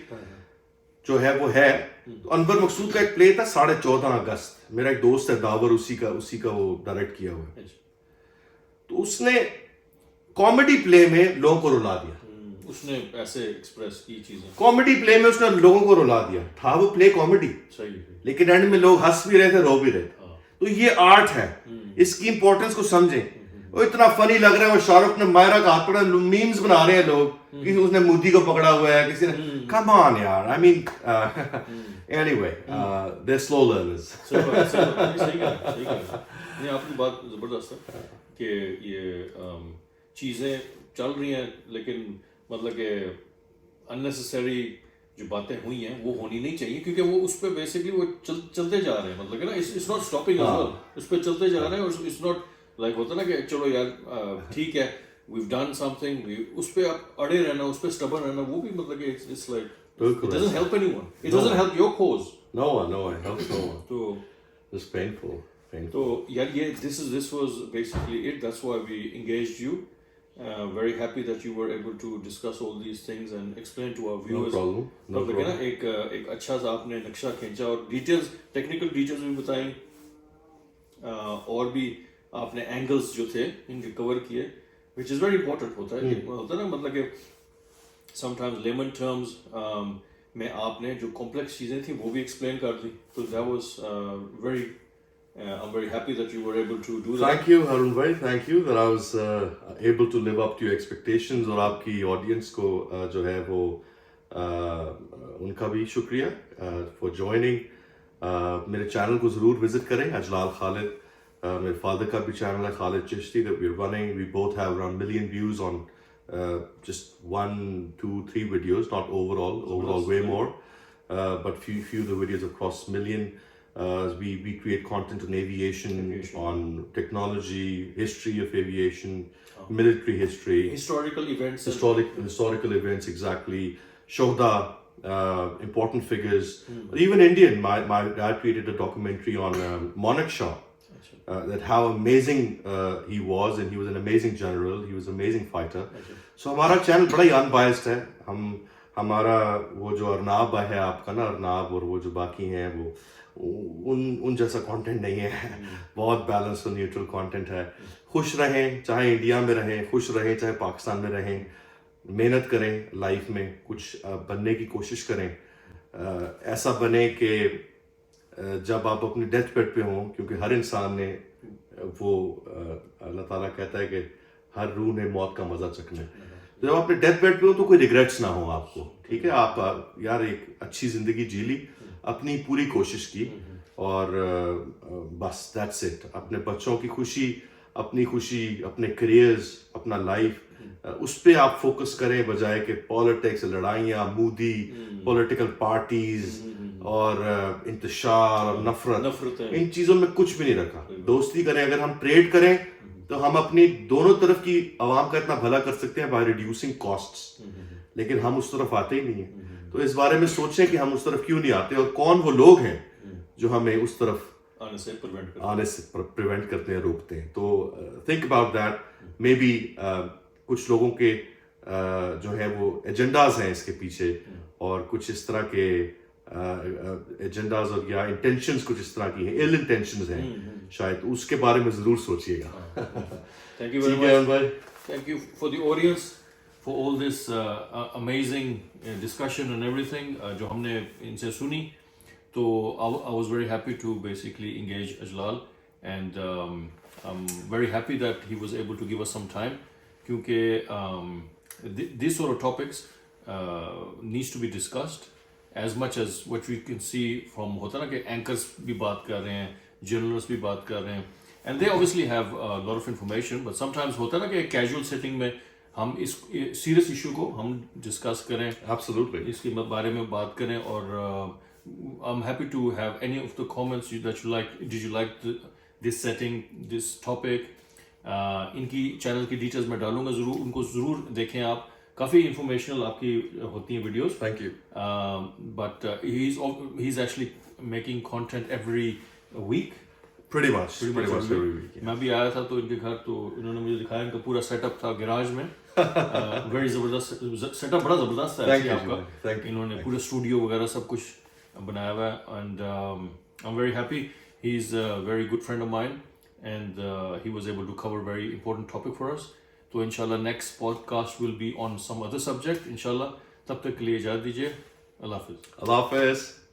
جو ہے وہ ہے. انور مقصود کا ایک پلے تھا 14.5 اگست, میرا ایک دوست ہے داور, اسی کا وہ ڈائریکٹ کیا ہوا ہے. تو اس نے کامیڈی پلے میں لوگوں کو رلا دیا, اس نے ایسے ایکسپریس کی چیزیں, کامیڈی پلے میں اس نے لوگوں کو رلا دیا. تھا وہ پلے کامیڈی, لیکن اینڈ میں لوگ ہنس بھی رہے تھے, رو بھی رہے تھے. تو یہ آرٹ ہے, اس کی امپورٹنس کو سمجھیں. وہ اتنا فنی لگ رہا ہے, وہ شاہ رخ نے ماہرہ کا ہاتھ پکڑا, میمز بنا رہے ہیں لوگ, کسی اس نے مودی کو پکڑا ہوا ہے, کسی نے, کم آن یار. آئی مین اینی وے دے سلو لرنرز. آپ کی بات زبردست ہے کہ یہ چیزیں چل رہی ہیں, لیکن مطلب کہ اننیسیسری جو باتیں ہوئی ہیں وہ ہونی نہیں چاہیے, کیونکہ وہ اس پہ بیسکلی وہ چلتے جا رہے ہیں. مطلب کہ نا it's not stopping as well, اس پہ چلتے جا رہے ہیں. اور اٹس ناٹ لائک ہوتا نا کہ چلو یار ٹھیک ہے we've done something, اس پہ آپ اڑے رہنا, اس پہ stubborn رہنا, وہ بھی مطلب کہ it's like it doesn't help anyone, it doesn't help your cause. No one helps no one. So it's painful. So yeah, this was basically it. That's why we engaged you. Very happy that you were able to discuss all these things and explain to our viewers. No problem. No problem. ایک اچھا سا آپ نے نقشہ کھینچا اور details, technical details بھی بتائیں, اور بھی آپ نے اینگلز جو تھے ان کے کور کیے, which is very important. ہوتا ہے نا, مطلب کہ sometimes layman terms میں آپ نے جو کمپلیکس چیزیں تھیں وہ بھی ایکسپلین کر دی. تو that was very I'm very happy that you were able to do that. Thank you Harun bhai, thank you that I was able to live up to your expectations. اور آپ کی audience کو جو ہے وہ ان کا بھی شکریہ for joining. میرے چینل کو ضرور وزٹ کریں, اجلال خالد, میرے فادر کا بھی چینل ہے خالد Chishti that we're running. We both have around 1 million views on just 1, 2, 3 videos, not overall way more, but few of the videos have crossed million. We create content on aviation, on technology, history of aviation, military history, historical events, exactly, shohda, important figures, or even Indian. My dad created a documentary on Manak Shah, that how amazing he was, and he was an amazing general, he was an amazing fighter. So ہمارا channel بڑا ہی unbiased ہے. ہمارا وہ جو ارناب ہے آپ کا نا, ارناب اور وہ جو باقی ہیں وہ ان جیسا کانٹینٹ نہیں ہے. بہت بیلنس اور نیوٹرل کانٹینٹ ہے. خوش رہیں چاہے انڈیا میں رہیں, خوش رہیں چاہے پاکستان میں رہیں, محنت کریں لائف میں, کچھ بننے کی کوشش کریں, ایسا بنے کہ جب آپ اپنی ڈیتھ بیڈ پہ ہوں, کیونکہ ہر انسان نے وہ اللہ تعالیٰ کہتا ہے کہ ہر روح نے موت کا مزہ چکھنا ہے. جب آپ اپنے ڈیتھ بیڈ پہ ہو تو کوئی ریگریٹس نہ ہو آپ کو. ٹھیک ہے, آپ یار ایک اچھی زندگی جی لی, اپنی پوری کوشش کی, اور بس دیٹس اٹ. اپنے بچوں کی خوشی, اپنی خوشی, اپنے کریئرز, اپنا لائف, اس پہ آپ فوکس کریں, بجائے کہ پالیٹکس, لڑائیاں, مودی, پولیٹیکل پارٹیز اور انتشار اور نفرت, ان چیزوں میں کچھ بھی نہیں رکھا. دوستی کریں. اگر ہم ٹریڈ کریں تو ہم اپنی دونوں طرف کی عوام کا اتنا بھلا کر سکتے ہیں بائی ریڈیوسنگ کاسٹس, لیکن ہم اس طرف آتے ہی نہیں ہیں. تو اس بارے میں سوچیں کہ ہم اس طرف کیوں نہیں آتے اور کون وہ لوگ ہیں جو ہمیں اس طرف آنے سے پریونٹ کرتے ہیں, روکتے ہیں. تو think about that. Maybe کچھ لوگوں کے جو ہے وہ ایجنڈاز ہیں اس کے پیچھے, اور کچھ اس طرح کے ایجنڈاز اور یا انٹینشنز کچھ اس طرح کی ہیں, ایل انٹینشنز ہیں شاید, اس کے بارے میں ضرور سوچیے گا. Thank you very much. Thank you for the audience for all this amazing discussion and everything جو ہم نے ان سے سنی. تو I was very happy to basically engage Ajlal, and I'm very happy that he was able to give us some time, کیونکہ these sort of topics needs to be discussed as much as what we can see from ہوتا نا کہ anchors بھی بات کر رہے ہیں, journalist بھی بات کر رہے ہیں, and they obviously have a lot of information, but sometimes ہوتا نا کہ casual setting میں ہم اس سیریس ایشو کو ہم ڈسکس کریں, Absolutely. اس کے بارے میں بات کریں. اور I'm happy to have any of the comments that you like. Did you like this setting, this topic? ان کی چینل کی ڈیٹیلز میں ڈالوں گا, ضرور ان کو ضرور دیکھیں آپ, کافی انفارمیشنل آپ کی ہوتی ہیں videos. Thank you. But he's actually making content every week. Pretty much every week. میں بھی آیا تھا تو ان کے گھر, تو انہوں نے مجھے دکھایا ان کا پورا سیٹ اپ تھا گراج میں. ویری زبردست سیٹ اپ, بڑا زبردست ہے آپ کا. انہوں نے پورا اسٹوڈیو وغیرہ سب کچھ بنایا ہوا ہے, and I am very happy. He is a very good friend of mine, and he was able to cover very important topic for us. تو انشاءاللہ next podcast will be on some other subject انشاءاللہ. تب تک کے لیے اجازت دیجیے. اللہ حافظ. اللہ حافظ.